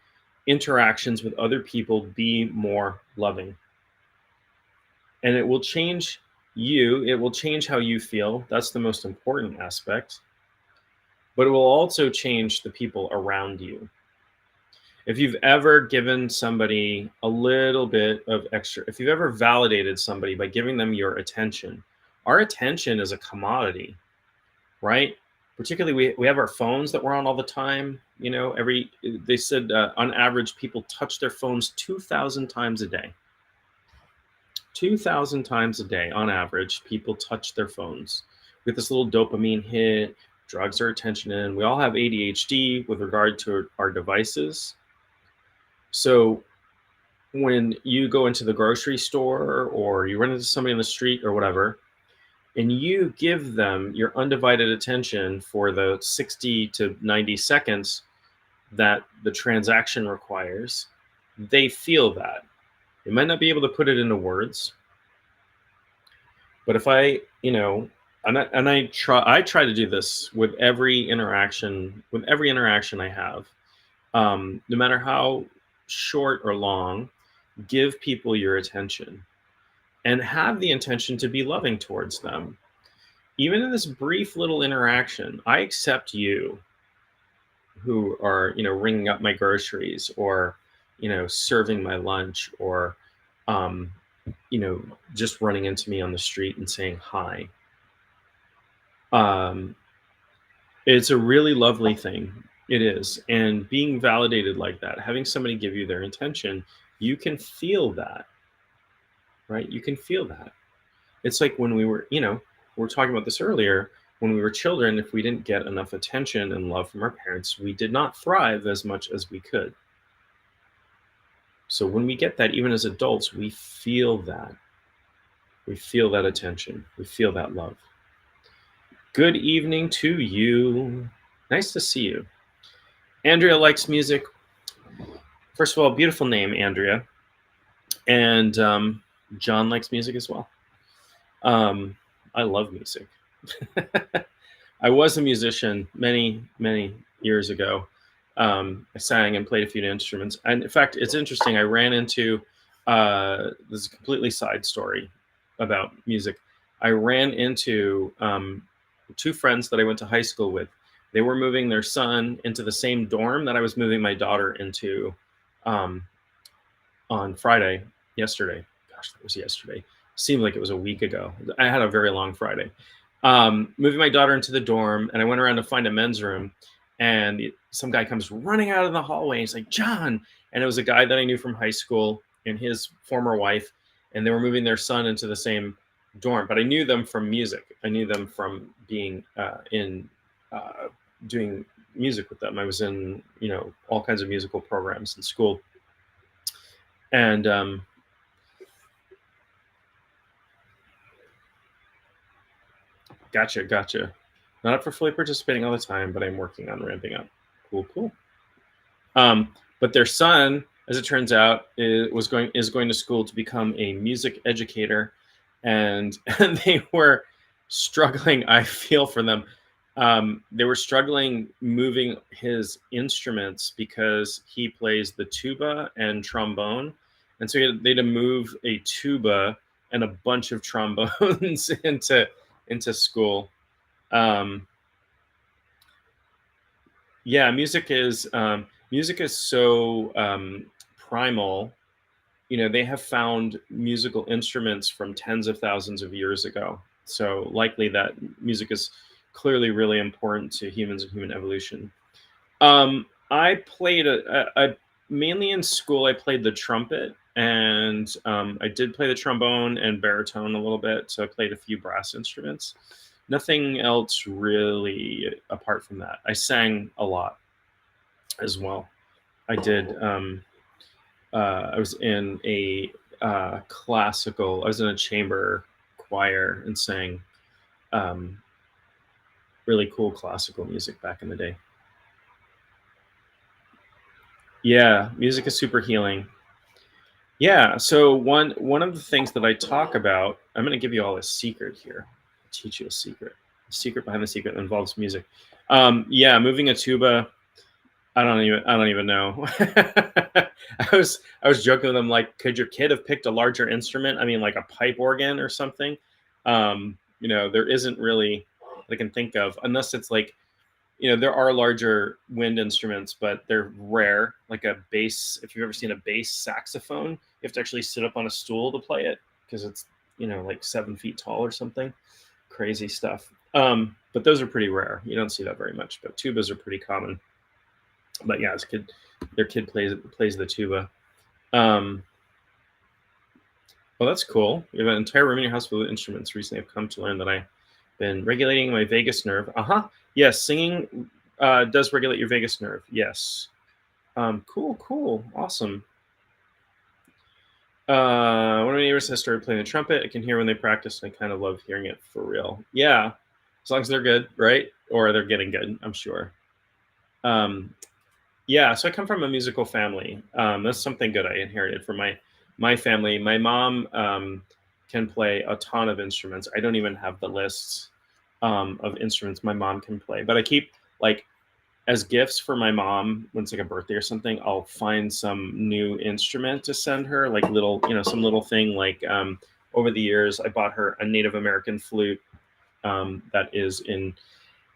interactions with other people be more loving. And it will change you. It will change how you feel. That's the most important aspect. But it will also change the people around you. If you've ever given somebody a little bit of extra, if you've ever validated somebody by giving them your attention, our attention is a commodity, right? Particularly, we have our phones that we're on all the time. You know, they said on average, people touch their phones 2,000 times a day. 2,000 times a day on average, people touch their phones. We get this little dopamine hit, drugs our attention in. We all have ADHD with regard to our devices. So when you go into the grocery store or you run into somebody in the street or whatever, and you give them your undivided attention for the 60 to 90 seconds that the transaction requires, they feel that. They might not be able to put it into words, but if I, I try to do this with every interaction I have, no matter how short or long, give people your attention and have the intention to be loving towards them. Even in this brief little interaction, I accept you who are, ringing up my groceries or, serving my lunch or, just running into me on the street and saying hi. It's a really lovely thing. It is. And being validated like that, having somebody give you their intention, you can feel that, right? You can feel that. It's like when we were talking about this earlier, when we were children, if we didn't get enough attention and love from our parents, we did not thrive as much as we could. So when we get that, even as adults, we feel that. We feel that attention. We feel that love. Good evening to you. Nice to see you. Andrea likes music. First of all, beautiful name, Andrea. And John likes music as well. I love music. I was a musician many, many years ago. I sang and played a few instruments. And in fact, it's interesting. I ran into, this is a completely side story about music. I ran into two friends that I went to high school with. They were moving their son into the same dorm that I was moving my daughter into on Friday, yesterday. Gosh, that was yesterday. Seemed like it was a week ago. I had a very long Friday. Moving my daughter into the dorm, and I went around to find a men's room, and some guy comes running out of the hallway. He's like, John. And it was a guy that I knew from high school and his former wife, and they were moving their son into the same dorm. But I knew them from music. I knew them from being doing music with them. I was in, all kinds of musical programs in school. And Gotcha. Not up for fully participating all the time, but I'm working on ramping up. Cool. But their son, as it turns out, is going to school to become a music educator, and they were struggling. I feel for them. They were struggling moving his instruments because he plays the tuba and trombone, and so they had to move a tuba and a bunch of trombones into school. Music is so primal. They have found musical instruments from tens of thousands of years ago. So likely that music is clearly really important to humans and human evolution. I played mainly in school. I played the trumpet, and I did play the trombone and baritone a little bit. So I played a few brass instruments. Nothing else really apart from that. I sang a lot as well. I did. I was in a classical. I was in a chamber choir and sang really cool classical music back in the day. Yeah, music is super healing. Yeah, so one of the things that I talk about, I'm going to give you all a secret here. I'll teach you a secret. The secret behind the secret involves music. Moving a tuba. I don't even know. I was joking with them like, could your kid have picked a larger instrument? I mean, like a pipe organ or something. There isn't really that I can think of, unless it's like, there are larger wind instruments, but they're rare. Like a bass, if you've ever seen a bass saxophone, you have to actually sit up on a stool to play it because it's, like 7 feet tall or something. Crazy stuff. But those are pretty rare. You don't see that very much, but tubas are pretty common. But yeah, their kid plays the tuba. Well, that's cool. You have an entire room in your house full of instruments. Recently, I've come to learn that I've been regulating my vagus nerve. Yes, singing does regulate your vagus nerve. Yes. Cool. Awesome. One of my neighbors has started playing the trumpet. I can hear when they practice, and I kind of love hearing it for real. Yeah, as long as they're good, right? Or they're getting good, I'm sure. Yeah, so I come from a musical family. That's something good I inherited from my family. My mom can play a ton of instruments. I don't even have the lists of instruments my mom can play, but I keep like as gifts for my mom when it's like a birthday or something. I'll find some new instrument to send her, like some little thing. Like over the years, I bought her a Native American flute that is in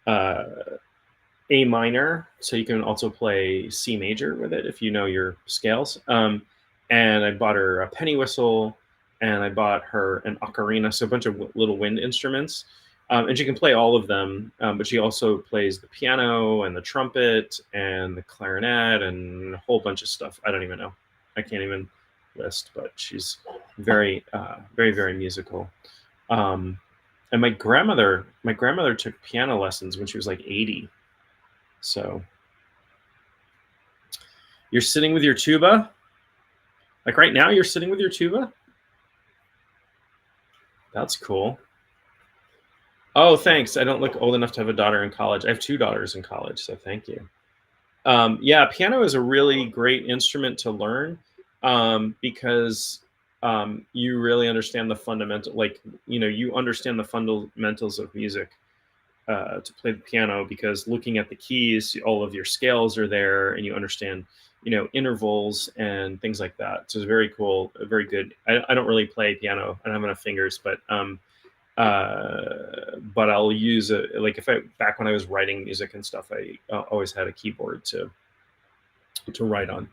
A minor, so you can also play C major with it if you know your scales. And I bought her a penny whistle, and I bought her an ocarina, so a bunch of little wind instruments. And she can play all of them, but she also plays the piano and the trumpet and the clarinet and a whole bunch of stuff. I don't even know. I can't even list, but she's very, very, very musical. And my grandmother took piano lessons when she was like 80. So you're sitting with your tuba? Like right now, you're sitting with your tuba? That's cool. Oh, thanks. I don't look old enough to have a daughter in college. I have 2 daughters in college, so thank you. Yeah, piano is a really great instrument to learn because you really understand the fundamental, you understand the fundamentals of music to play the piano, because looking at the keys, all of your scales are there, and you understand, intervals and things like that. So it's very cool, very good. I don't really play piano. I don't have enough fingers, but I'll use it. Like back when I was writing music and stuff, I always had a keyboard to write on.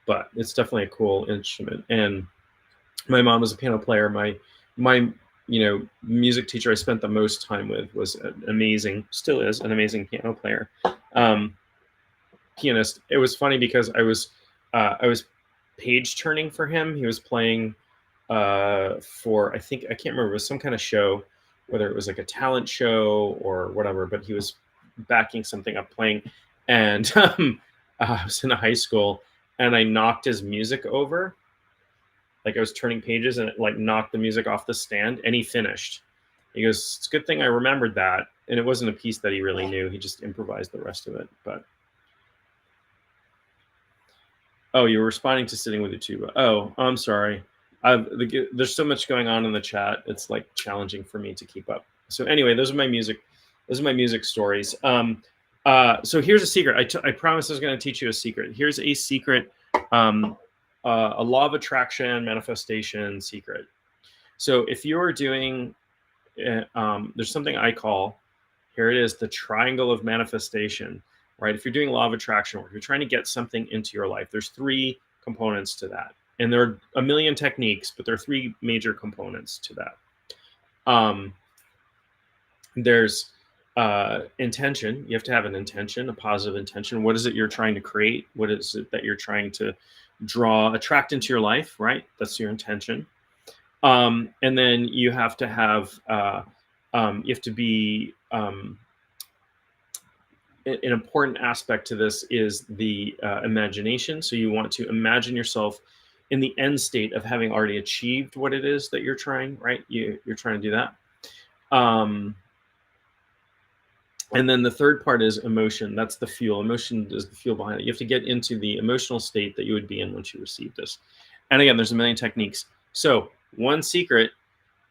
But it's definitely a cool instrument. And my mom was a piano player. My music teacher I spent the most time with was still is an amazing piano player, pianist. It was funny because I was page turning for him. He was playing for, I can't remember, it was some kind of show, whether it was like a talent show or whatever, but he was backing something up playing. And I was in a high school, and I knocked his music over. Like I was turning pages, and it like knocked the music off the stand, and he finished. He goes, "It's a good thing I remembered that." And it wasn't a piece that he really knew. He just improvised the rest of it. But oh, you were responding to sitting with your tuba. Oh, I'm sorry. There's so much going on in the chat. It's like challenging for me to keep up. So anyway, those are my music stories. So here's a secret. I promised I was going to teach you a secret. Here's a secret, a law of attraction manifestation secret. So if you're doing, there's something I call, here it is, the triangle of manifestation, right? If you're doing law of attraction work, you're trying to get something into your life, there's 3 components to that. And there are a million techniques, but there are 3 major components to that. There's intention. You have to have an intention, a positive intention. What is it you're trying to create? What is it that you're trying to attract into your life, right? That's your intention. And then you have to have, you have to be, an important aspect to this is the imagination. So you want to imagine yourself in the end state of having already achieved what it is that you're trying, right? You're trying to do that. And then the third part is emotion. That's the fuel. Emotion is the fuel behind it. You have to get into the emotional state that you would be in once you receive this. And again, there's a million techniques. So one secret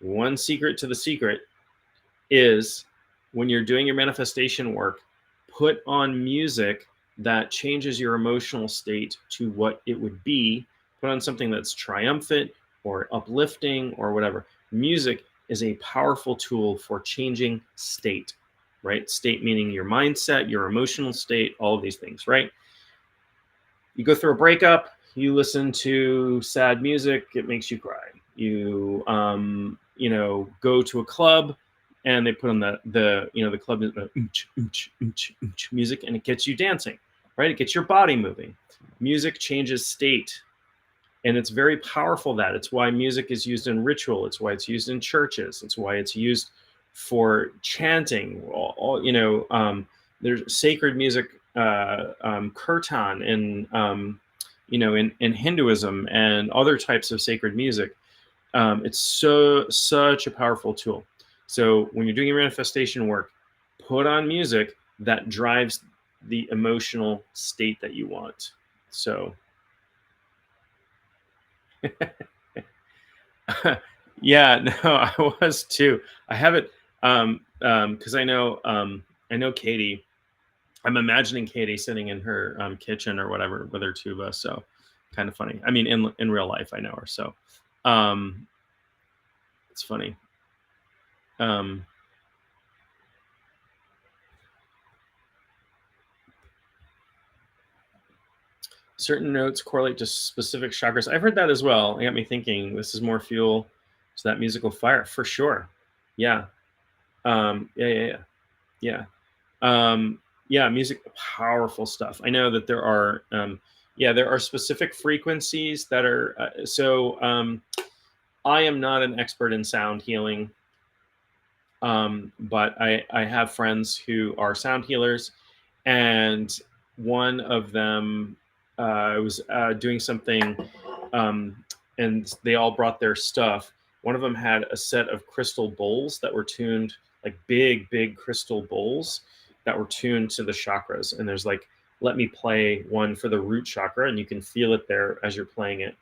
to the secret is, when you're doing your manifestation work, put on music that changes your emotional state to what it would be. Put on something that's triumphant or uplifting or whatever. Music is a powerful tool for changing state, right? State meaning your mindset, your emotional state, all of these things, right? You go through a breakup, you listen to sad music, it makes you cry. You go to a club and they put on the club music, and it gets you dancing, right? It gets your body moving. Music changes state, and it's very powerful. That it's why music is used in ritual. It's why it's used in churches. It's why it's used for chanting. There's sacred music, kirtan, in Hinduism and other types of sacred music. It's such a powerful tool. So when you're doing your manifestation work, put on music that drives the emotional state that you want. So yeah, no, I was too. I have it because I know Katie. I'm imagining Katie sitting in her kitchen or whatever with her tuba. So kind of funny. I mean, in real life, I know her. So it's funny. Certain notes correlate to specific chakras. I've heard that as well. It got me thinking. This is more fuel to that musical fire for sure. Yeah. Yeah. Music, powerful stuff. I know that there are specific frequencies that are I am not an expert in sound healing, but I have friends who are sound healers, and one of them was doing something, and they all brought their stuff. One of them had a set of crystal bowls that were tuned, like big crystal bowls that were tuned to the chakras. And there's like, let me play one for the root chakra, and you can feel it there as you're playing it.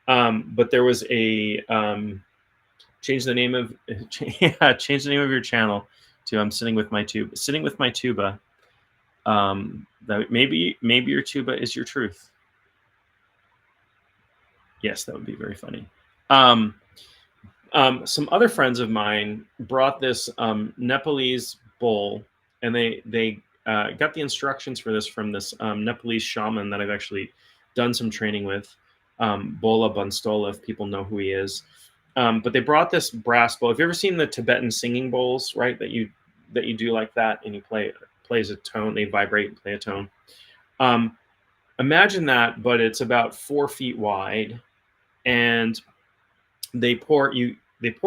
But there was a change the name of your channel to I'm sitting with my tuba. That maybe your tuba is your truth. Yes, that would be very funny. Some other friends of mine brought this Nepalese bowl, and they got the instructions for this from this Nepalese shaman that I've actually done some training with, Bola Bunstola, if people know who he is. But they brought this brass bowl. Have you ever seen the Tibetan singing bowls, right? That you do like that, and you plays a tone, they vibrate and play a tone. Imagine that, but it's about 4 feet wide, and they pour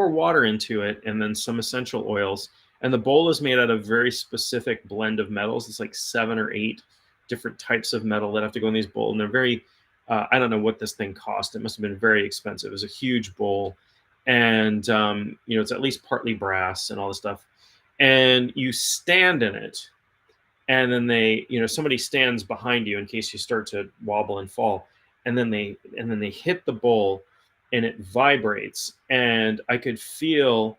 water into it, and then some essential oils. And the bowl is made out of very specific blend of metals. It's like 7 or 8 different types of metal that have to go in these bowls, and they're very I don't know what this thing cost. It must have been very expensive. It was a huge bowl, and it's at least partly brass and all this stuff. And you stand in it, and then somebody stands behind you in case you start to wobble and fall, and then they hit the bowl, and it vibrates, and I could feel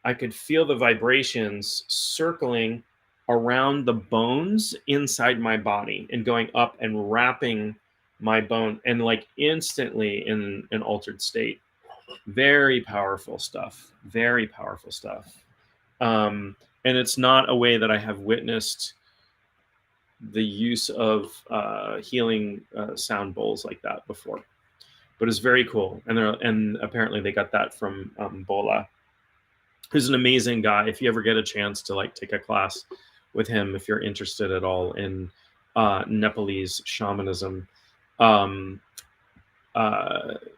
the vibrations circling around the bones inside my body and going up and wrapping my bone, and like instantly in an altered state. Very powerful stuff. And it's not a way that I have witnessed the use of healing sound bowls like that before, but it's very cool. And apparently they got that from Bola, who's an amazing guy. If you ever get a chance to like take a class with him, if you're interested at all in Nepalese shamanism,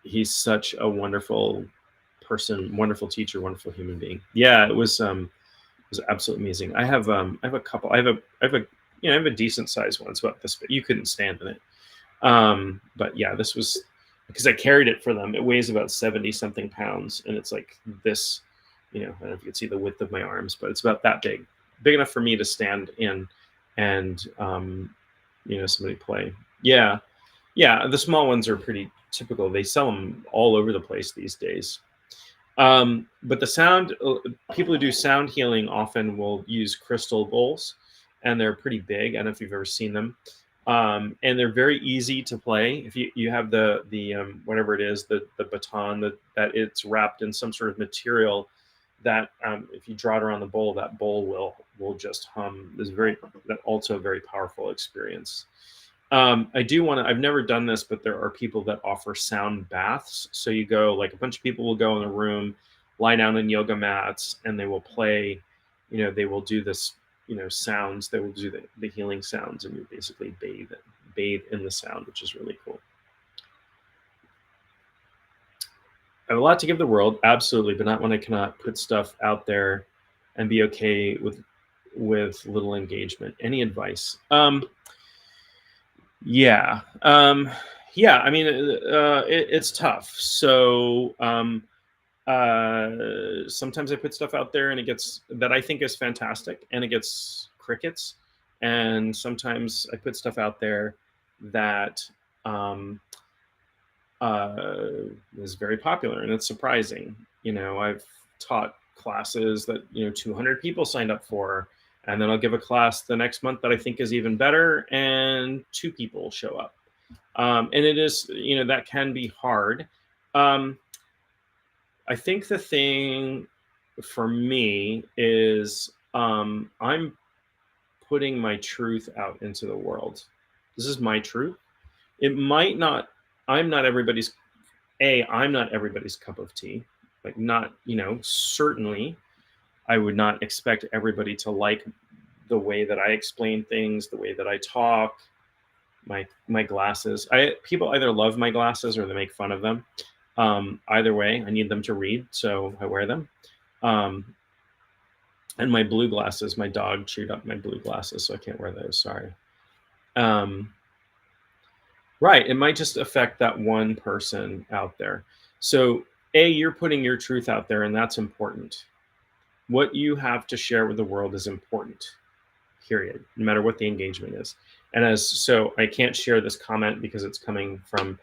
he's such a wonderful person, wonderful teacher, wonderful human being. Yeah, it was absolutely amazing. I have a couple. I have a decent sized one. It's about this, but you couldn't stand in it. But yeah, this was because I carried it for them. It weighs about 70 something pounds, and it's like this. I don't know if you can see the width of my arms, but it's about that big enough for me to stand in, and somebody play. Yeah, the small ones are pretty typical. They sell them all over the place these days. But the sound people who do sound healing often will use crystal bowls, and they're pretty big. I don't know if you've ever seen them. And they're very easy to play. If you have the whatever it is, the baton that it's wrapped in some sort of material that if you draw it around the bowl, that bowl will just hum. This very that also a very powerful experience. I do want to. I've never done this, but there are people that offer sound baths. So you go, like, a bunch of people will go in a room, lie down on yoga mats, and they will play. They will do this. Sounds. They will do the healing sounds, and you basically bathe in the sound, which is really cool. I have a lot to give the world, absolutely, but not when I cannot put stuff out there and be okay with little engagement. Any advice? Yeah. Yeah. I mean, it's tough. So sometimes I put stuff out there and it gets that I think is fantastic, and it gets crickets. And sometimes I put stuff out there that um, is very popular, and it's surprising. I've taught classes that 200 people signed up for, and then I'll give a class the next month that I think is even better, and 2 people show up. And it is, that can be hard. I think the thing for me is I'm putting my truth out into the world. This is my truth. It might not, I'm not everybody's cup of tea. Like, not, certainly I would not expect everybody to like the way that I explain things, the way that I talk, my glasses. People either love my glasses or they make fun of them. Either way, I need them to read, so I wear them. And my blue glasses, my dog chewed up my blue glasses, so I can't wear those. Sorry. Right. It might just affect that one person out there. So, you're putting your truth out there, and that's important. What you have to share with the world is important, period, no matter what the engagement is. And so I can't share this comment because it's coming from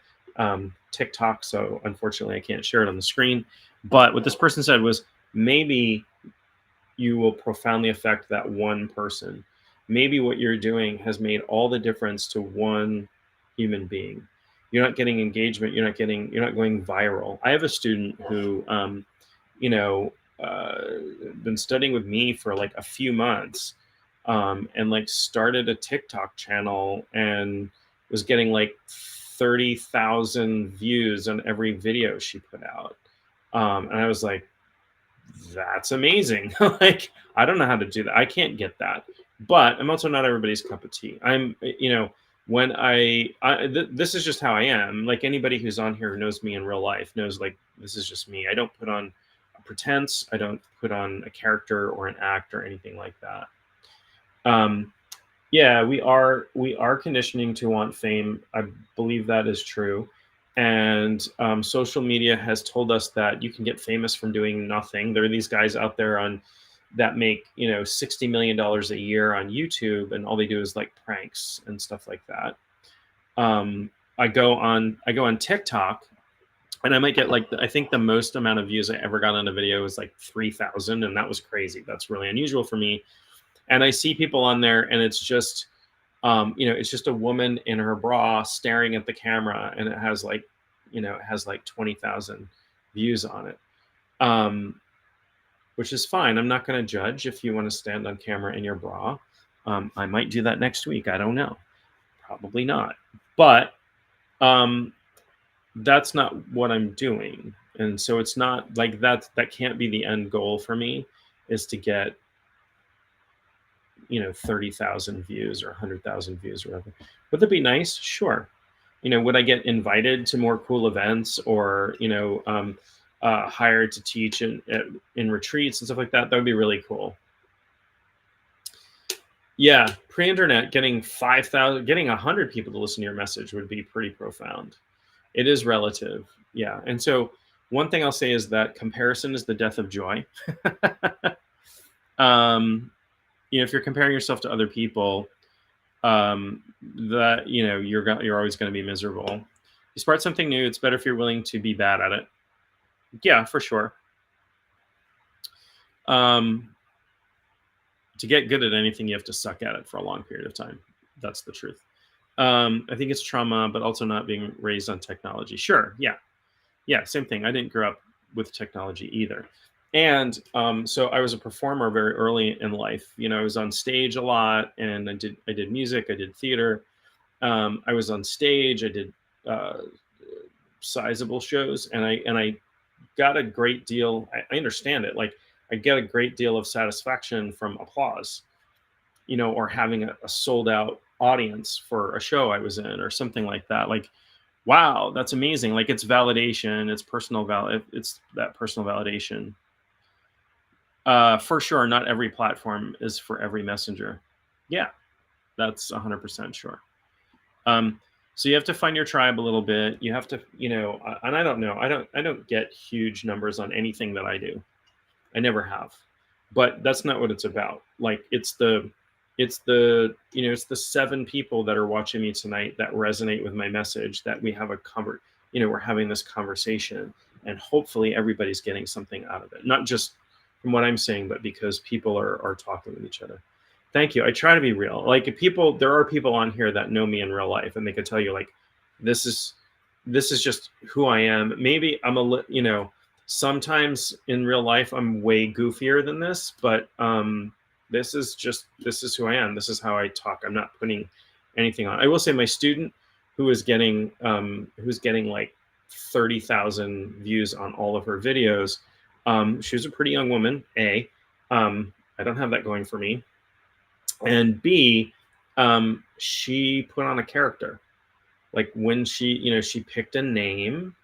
TikTok. So unfortunately, I can't share it on the screen. But what this person said was, maybe you will profoundly affect that one person. Maybe what you're doing has made all the difference to one human being. You're not getting engagement. You're not going viral. I have a student who, been studying with me for like a few months, and like started a TikTok channel and was getting like 30,000 views on every video she put out. And I was like, that's amazing. Like, I don't know how to do that. I can't get that. But I'm also not everybody's cup of tea. I'm, when this is just how I am. Like, anybody who's on here who knows me in real life knows, like, this is just me. I don't put on a pretense. I don't put on a character or an act or anything like that. Yeah, we are conditioning to want fame. I believe that is true. And social media has told us that you can get famous from doing nothing. There are these guys out there that make $60 million a year on YouTube, and all they do is like pranks and stuff like that. I go on TikTok, and I might get like I think the most amount of views I ever got on a video was like 3,000, and that was crazy. That's really unusual for me. And I see people on there, and it's just, it's just a woman in her bra staring at the camera, and it has like, 20,000 views on it, which is fine. I'm not going to judge if you want to stand on camera in your bra. I might do that next week. I don't know. Probably not. But that's not what I'm doing. And so it's not like that can't be the end goal for me, is to get 30,000 views or 100,000 views or whatever. Would that be nice? Sure. Would I get invited to more cool events, or hired to teach in retreats and stuff like that? That would be really cool. Yeah, pre-internet, getting 5,000, getting 100 people to listen to your message would be pretty profound. It is relative. Yeah. And so one thing I'll say is that comparison is the death of joy. If you're comparing yourself to other people, that you're always going to be miserable. You start something new, it's better if you're willing to be bad at it. Yeah, for sure. to get good at anything, you have to suck at it for a long period of time. That's the truth. I think it's trauma, but also not being raised on technology. Sure. Yeah. Same thing. I didn't grow up with technology either. And so I was a performer very early in life. I was on stage a lot, and I did music, I did theater. I was on stage. I did uh, sizable shows, and I got a great deal. I understand it. Like, I get a great deal of satisfaction from applause, or having a sold out audience for a show I was in or something like that. Like, wow, that's amazing. Like, it's validation, it's it's that personal validation. For sure, not every platform is for every messenger. Yeah, that's 100% sure. Um, so you have to find your tribe a little bit. You have to, and I don't know. I don't get huge numbers on anything that I do. I never have. But that's not what it's about. Like, it's the 7 people that are watching me tonight that resonate with my message, that we have we're having this conversation, and hopefully everybody's getting something out of it. Not just from what I'm saying, but because people are talking with each other. Thank you. I try to be real. Like, if there are people on here that know me in real life, and they could tell you, like, this is just who I am. Maybe sometimes in real life I'm way goofier than this, but this is who I am. This is how I talk. I'm not putting anything on. I will say, my student who's getting like 30,000 views on all of her videos, she was a pretty young woman. I don't have that going for me. And B, she put on a character. Like, when she picked a name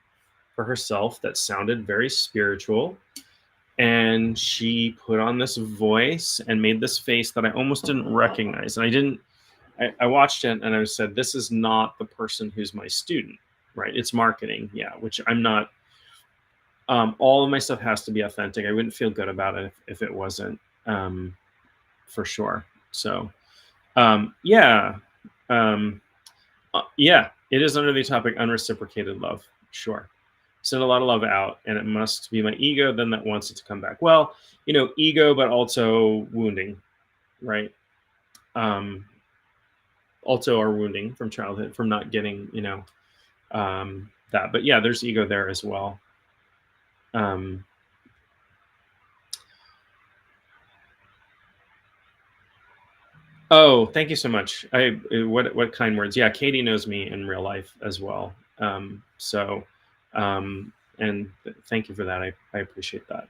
for herself that sounded very spiritual, and she put on this voice and made this face that I almost didn't recognize. And I watched it, and I said, this is not the person who's my student, right? It's marketing. Yeah. Which I'm not. All of my stuff has to be authentic. I wouldn't feel good about it if it wasn't, for sure. So, yeah. Yeah, it is under the topic unreciprocated love. Sure. Send a lot of love out, and it must be my ego then that wants it to come back. Well, ego, but also wounding, right? Also our wounding from childhood, from not getting, that. But yeah, there's ego there as well. Oh, thank you so much. What kind words? Yeah, Katie knows me in real life as well. And thank you for that. I appreciate that.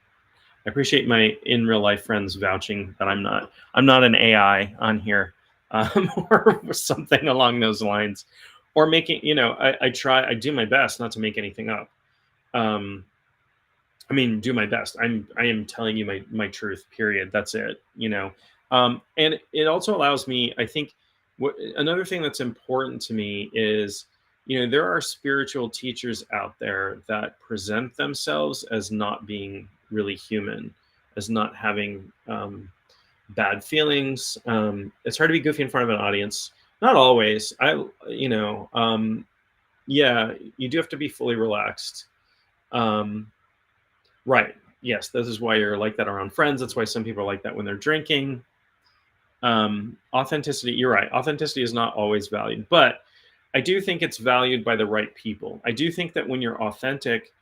I appreciate my in real life friends vouching that I'm not an AI on here, or something along those lines, or making, I do my best not to make anything up. I mean, do my best. I am telling you my truth. Period. That's it. And it also allows me, I think, another thing that's important to me is, there are spiritual teachers out there that present themselves as not being really human, as not having bad feelings. It's hard to be goofy in front of an audience. Not always. Yeah, you do have to be fully relaxed. Right. Yes, this is why you're like that around friends. That's why some people are like that when they're drinking. Authenticity, you're right. Authenticity is not always valued, but I do think it's valued by the right people. I do think that when you're authentic,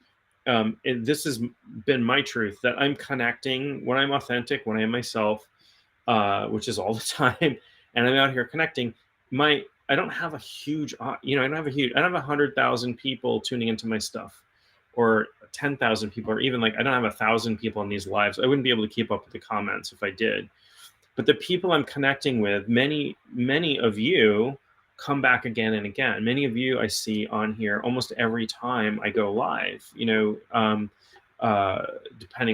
and this has been my truth, that I'm connecting when I'm authentic, when I am myself, which is all the time, and I'm out here connecting. I don't have a huge, I don't have 100,000 people tuning into my stuff, or 10,000 people, or even, like, I don't have 1,000 people in these lives. I wouldn't be able to keep up with the comments if I did. But the people I'm connecting with, many of you come back again and again. Many of you I see on here almost every time I go live, depending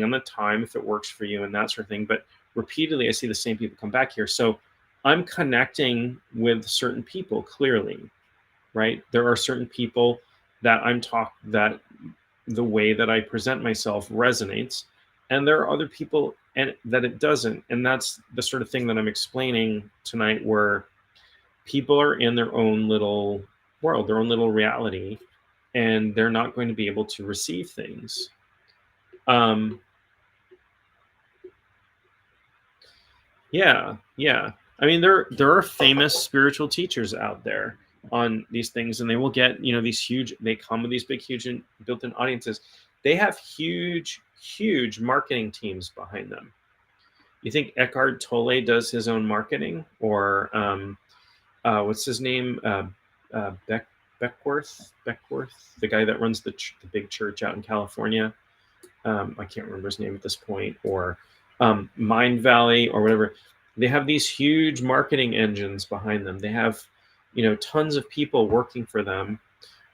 on the time, if it works for you and that sort of thing. But repeatedly, I see the same people come back here. So I'm connecting with certain people, clearly, right? There are certain people that that the way that I present myself resonates. And there are other people and that it doesn't. And that's the sort of thing that I'm explaining tonight, where people are in their own little world, their own little reality, and they're not going to be able to receive things. Yeah, yeah. I mean, there are famous spiritual teachers out there on these things, and they will get, these huge. They come with these big, huge, built-in audiences. They have huge, huge marketing teams behind them. You think Eckhart Tolle does his own marketing, or what's his name? Beckworth, the guy that runs the big church out in California. I can't remember his name at this point, or Mind Valley or whatever. They have these huge marketing engines behind them. They have, tons of people working for them,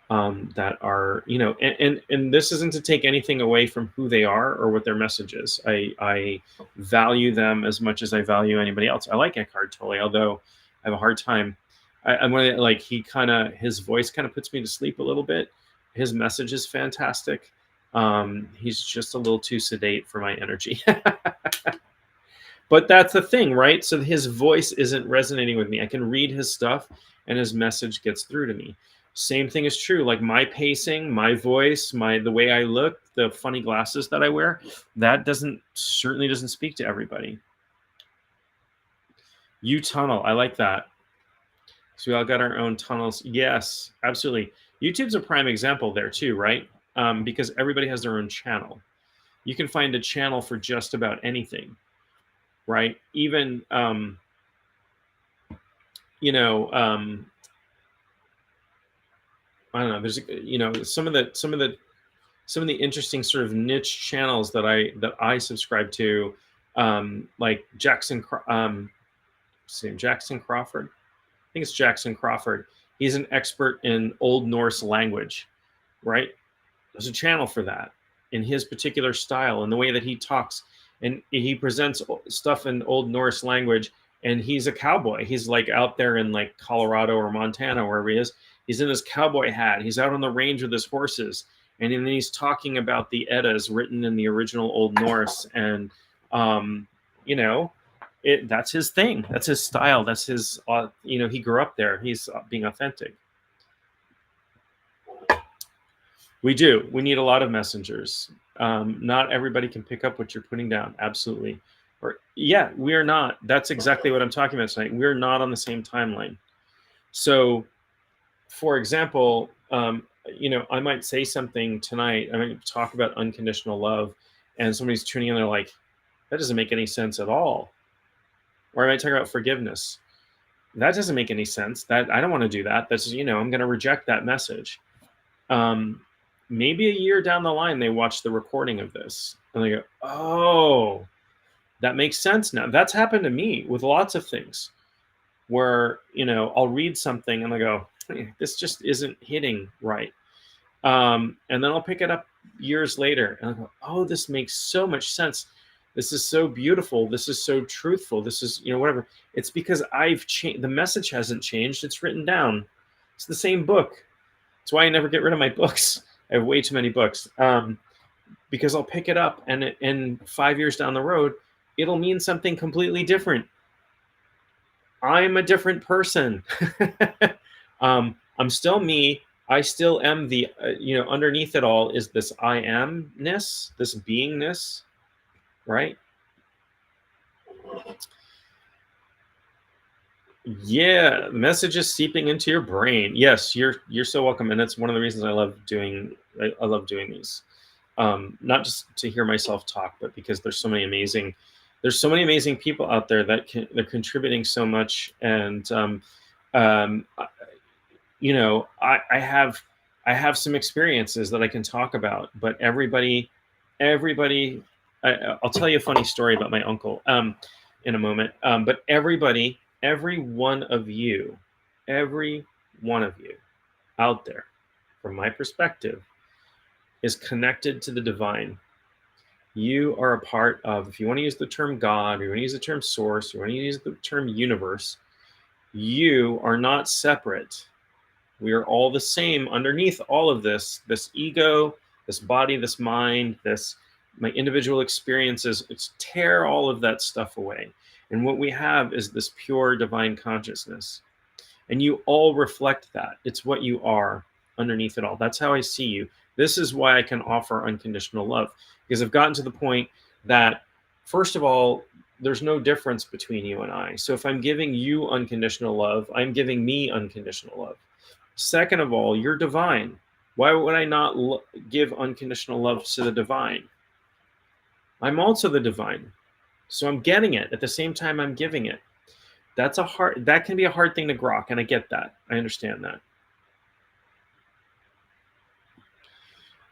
that are, and this isn't to take anything away from who they are or what their message is. I value them as much as I value anybody else. I like Eckhart Tolle, although I have a hard time. I'm one of like, his voice kind of puts me to sleep a little bit. His message is fantastic. He's just a little too sedate for my energy. But that's the thing, right? So his voice isn't resonating with me. I can read his stuff and his message gets through to me. Same thing is true. Like my pacing, my voice, the way I look, the funny glasses that I wear, that certainly doesn't speak to everybody. You tunnel. I like that. So we all got our own tunnels. Yes, absolutely. YouTube's a prime example there too, right? Because everybody has their own channel. You can find a channel for just about anything, right? Even, I don't know. There's, some of the interesting sort of niche channels that I subscribe to, like Jackson, Jackson Crawford. I think it's Jackson Crawford. He's an expert in Old Norse language, right? There's a channel for that in his particular style and the way that he talks, and he presents stuff in Old Norse language. And he's a cowboy. He's like out there in like Colorado or Montana, wherever he is. He's in his cowboy hat. He's out on the range with his horses, and then he's talking about the Eddas written in the original Old Norse. And that's his thing. That's his style. That's his. He grew up there. He's being authentic. We do. We need a lot of messengers. Not everybody can pick up what you're putting down. Absolutely. Yeah, we are not. That's exactly what I'm talking about tonight. We're not on the same timeline. So, for example, I might say something tonight. I might talk about unconditional love, and somebody's tuning in. They're like, "That doesn't make any sense at all." Or I might talk about forgiveness. That doesn't make any sense. That I don't want to do that. That's I'm going to reject that message. Maybe a year down the line, they watch the recording of this and they go, "Oh, that makes sense now." That's happened to me with lots of things where, I'll read something and I go, "Hey, this just isn't hitting right." And then I'll pick it up years later and I go, "Oh, this makes so much sense. This is so beautiful. This is so truthful. This is, whatever." It's because I've changed. The message hasn't changed. It's written down. It's the same book. That's why I never get rid of my books. I have way too many books. Because I'll pick it up and 5 years down the road, it'll mean something completely different. I'm a different person. I'm still me. I still am the, underneath it all is this I amness, this beingness, right? Yeah, messages seeping into your brain. Yes, you're so welcome, and that's one of the reasons I love doing these. Not just to hear myself talk, but because there's so many amazing people out there that they're contributing so much, and I have some experiences that I can talk about, but everybody, I'll tell you a funny story about my uncle in a moment. But every one of you out there, from my perspective, is connected to the divine. You are a part of, if you want to use the term God, or you want to use the term source, or you want to use the term universe, you are not separate. We are all the same underneath all of this ego, this body, this mind, my individual experiences. It's tear all of that stuff away. And what we have is this pure divine consciousness. And you all reflect that. It's what you are underneath it all. That's how I see you. This is why I can offer unconditional love, because I've gotten to the point that, first of all, there's no difference between you and I. So if I'm giving you unconditional love, I'm giving me unconditional love. Second of all, you're divine. Why would I not give unconditional love to the divine? I'm also the divine. So I'm getting it at the same time I'm giving it. That can be a hard thing to grok, and I get that. I understand that.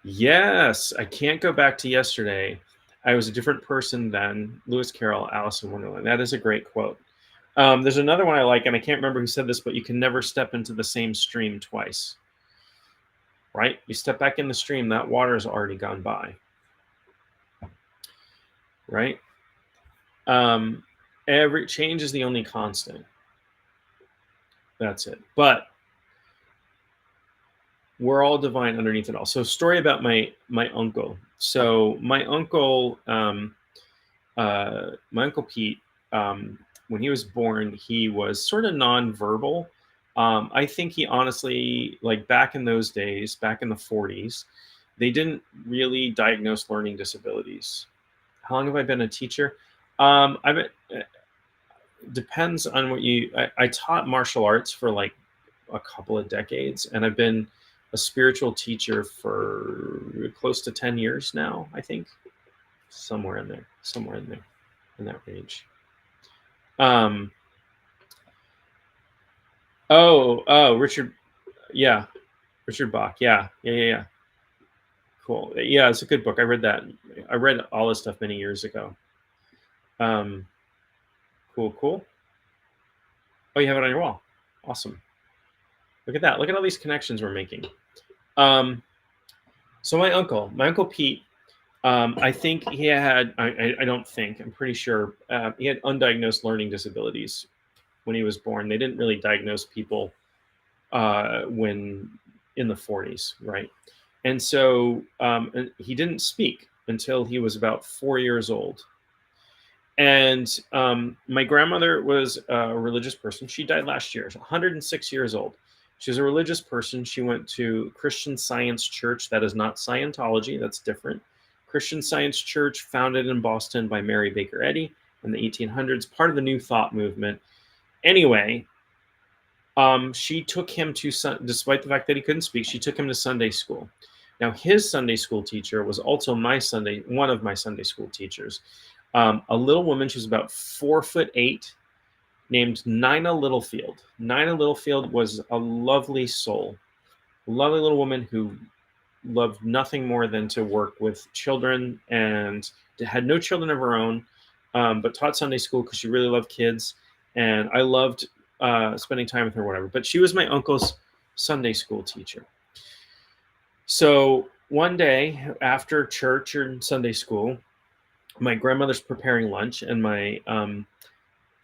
Yes, I can't go back to yesterday. I was a different person then. Lewis Carroll, Alice in Wonderland. That is a great quote. There's another one I like, and I can't remember who said this, but you can never step into the same stream twice. Right? You step back in the stream, that water has already gone by. Right? Every change is the only constant. That's it. But we're all divine underneath it all. So, story about my uncle. So my uncle Pete, when he was born, he was sort of nonverbal. I think he honestly, like back in those days, back in the 40s, they didn't really diagnose learning disabilities. How long have I been a teacher? I've been, depends on what I taught martial arts for like a couple of decades, and I've been a spiritual teacher for close to 10 years now, I think. Somewhere in there, in that range. Richard, yeah, Richard Bach, yeah. Cool, yeah, it's a good book. I read that. I read all this stuff many years ago. Cool. Oh, you have it on your wall. Awesome. Look at that. Look at all these connections we're making. So my uncle Pete, I think he had, I don't think, I'm pretty sure, he had undiagnosed learning disabilities when he was born. They didn't really diagnose people when in the 40s, right? And so and he didn't speak until he was about 4 years old. And my grandmother was a religious person. She died last year, 106 years old. She was a religious person. She went to Christian Science Church. That is not Scientology. That's different. Christian Science Church, founded in Boston by Mary Baker Eddy in the 1800s, part of the New Thought movement. Anyway, she took him to, despite the fact that he couldn't speak, she took him to Sunday school. Now, his Sunday school teacher was also one of my Sunday school teachers. A little woman, she was about 4'8", named Nina Littlefield. Nina Littlefield was a lovely soul, a lovely little woman who loved nothing more than to work with children, and had no children of her own, but taught Sunday school because she really loved kids. And I loved spending time with her, whatever. But she was my uncle's Sunday school teacher. So one day after church or Sunday school, my grandmother's preparing lunch, and my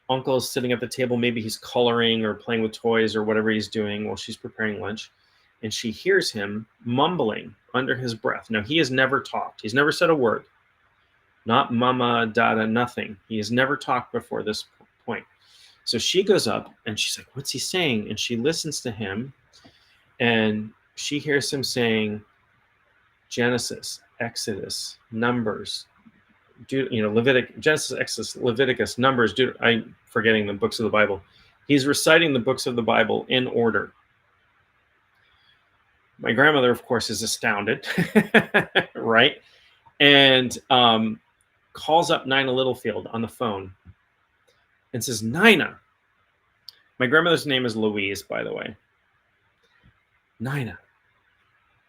uncle is sitting at the table. Maybe he's coloring or playing with toys or whatever he's doing while she's preparing lunch. And she hears him mumbling under his breath. Now, he has never talked. He's never said a word. Not mama, dada, nothing. He has never talked before this point. So she goes up and she's like, what's he saying? And she listens to him, and she hears him saying Genesis, Exodus, Numbers, Genesis, Exodus, Leviticus, Numbers. I'm forgetting the books of the Bible. He's reciting the books of the Bible in order. My grandmother, of course, is astounded, right? And calls up Nina Littlefield on the phone and says, Nina. My grandmother's name is Louise, by the way. Nina,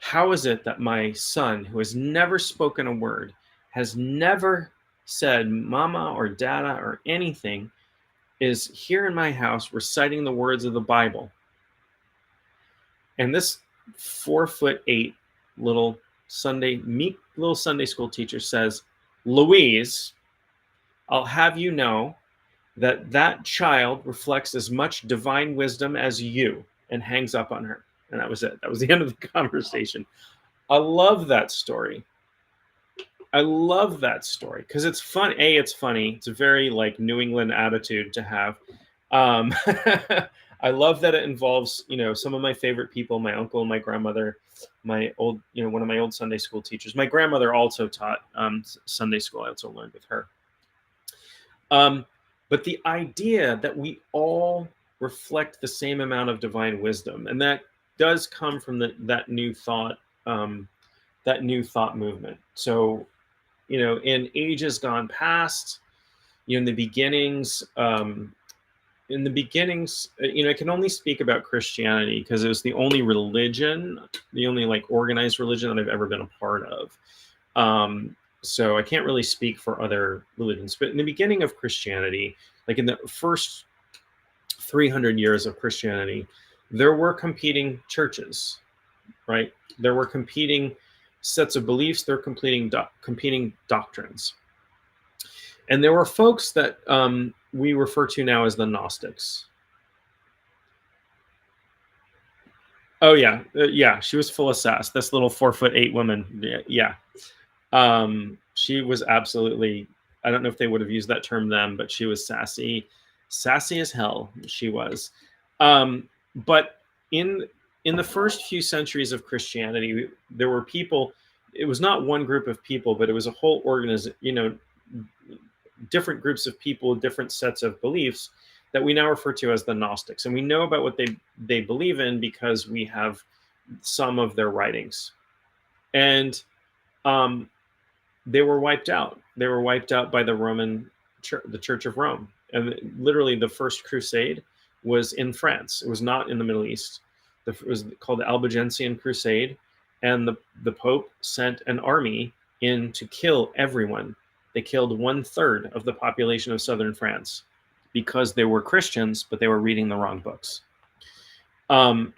how is it that my son, who has never spoken a word, has never said mama or dada or anything, is here in my house reciting the words of the Bible? And this 4'8" meek little Sunday school teacher says, Louise, I'll have you know that child reflects as much divine wisdom as you, and hangs up on her. And that was it. That was the end of the conversation. I love that story. Because it's fun. It's funny. It's a very like New England attitude to have. I love that it involves, some of my favorite people, my uncle, my grandmother, my old, one of my old Sunday school teachers. My grandmother also taught Sunday school. I also learned with her. Um, but the idea that we all reflect the same amount of divine wisdom, and that does come from um, that new thought movement. So, in ages gone past, in the beginnings, I can only speak about Christianity because it was the only religion, the only like organized religion that I've ever been a part of. So I can't really speak for other religions, but in the beginning of Christianity, like in the first 300 years of Christianity, there were competing churches, right? There were competing sets of beliefs, there were competing doctrines. And there were folks that we refer to now as the Gnostics. Oh yeah, yeah. She was full of sass. This little 4'8" woman. Yeah. She was absolutely. I don't know if they would have used that term then, but she was sassy as hell. She was. But in the first few centuries of Christianity, there were people. It was not one group of people, but it was a whole organization. Different groups of people, different sets of beliefs that we now refer to as the Gnostics, and we know about what they believe in because we have some of their writings, and they were wiped out. They were wiped out by the Roman Church, the Church of Rome, and literally the first crusade was in France. It was not in the Middle East. It was called the Albigensian Crusade, and the Pope sent an army in to kill everyone. They killed 1/3 of the population of southern France because they were Christians, but they were reading the wrong books. And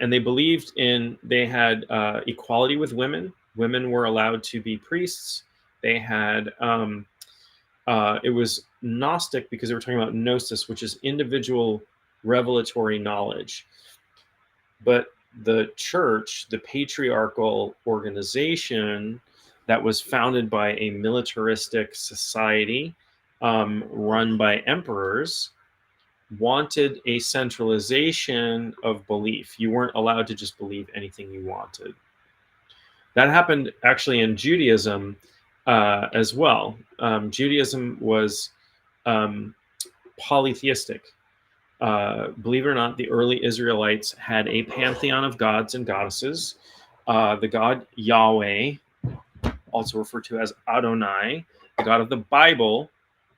they had equality with women. Women were allowed to be priests. They had, it was Gnostic because they were talking about gnosis, which is individual revelatory knowledge. But the church, the patriarchal organization that was founded by a militaristic society run by emperors, wanted a centralization of belief. You weren't allowed to just believe anything you wanted. That happened actually in Judaism as well. Judaism was polytheistic. Believe it or not, the early Israelites had a pantheon of gods and goddesses. The god Yahweh, also referred to as Adonai, the God of the Bible,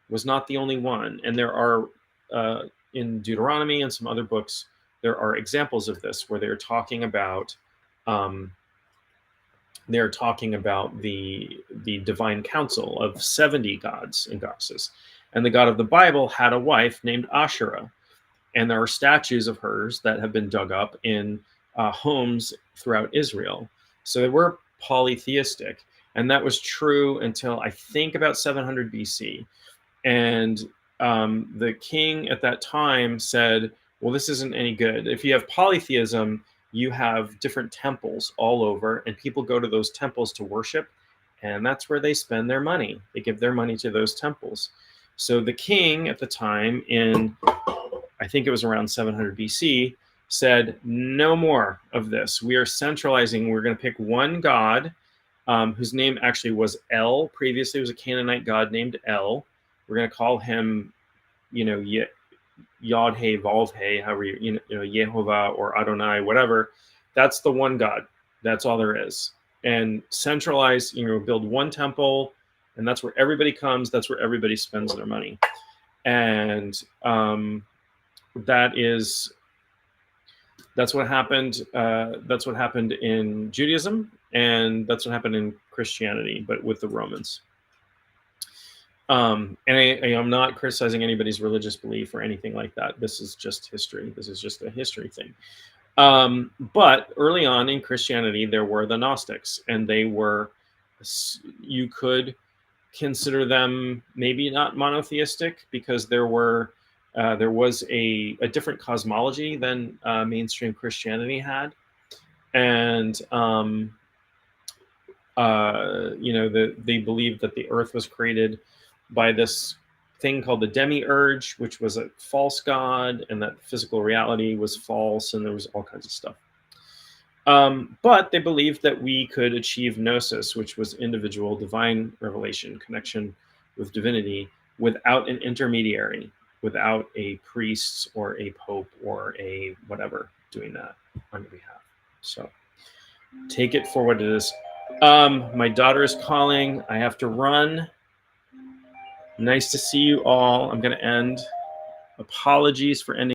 was not the only one. And there are, in Deuteronomy and some other books, there are examples of this where they're talking about the divine council of 70 gods and goddesses. And the God of the Bible had a wife named Asherah. And there are statues of hers that have been dug up in homes throughout Israel. So they were polytheistic. And that was true until I think about 700 BC. And the king at that time said, well, this isn't any good. If you have polytheism, you have different temples all over, and people go to those temples to worship. And that's where they spend their money. They give their money to those temples. So the king at the time I think it was around 700 BC, said, no more of this. We are centralizing. We're going to pick one God whose name actually was El. Previously, it was a Canaanite god named El. We're going to call him, Yod-He, Vav-He, however Yehovah or Adonai, whatever. That's the one God. That's all there is. And centralize, build one temple, and that's where everybody comes. That's where everybody spends their money. And that's what happened. That's what happened in Judaism, and that's what happened in Christianity, but with the Romans. And I'm not criticizing anybody's religious belief or anything like that. This is just history. This is just a history thing. But early on in Christianity, there were the Gnostics, and you could consider them maybe not monotheistic because there was a different cosmology than mainstream Christianity had. And, they believed that the earth was created by this thing called the demiurge, which was a false god, and that physical reality was false, and there was all kinds of stuff. But they believed that we could achieve gnosis, which was individual divine revelation, connection with divinity, without an intermediary, without a priest or a pope or a whatever doing that on your behalf. So take it for what it is. My daughter is calling. I have to run. Nice to see you all. I'm going to end. Apologies for ending.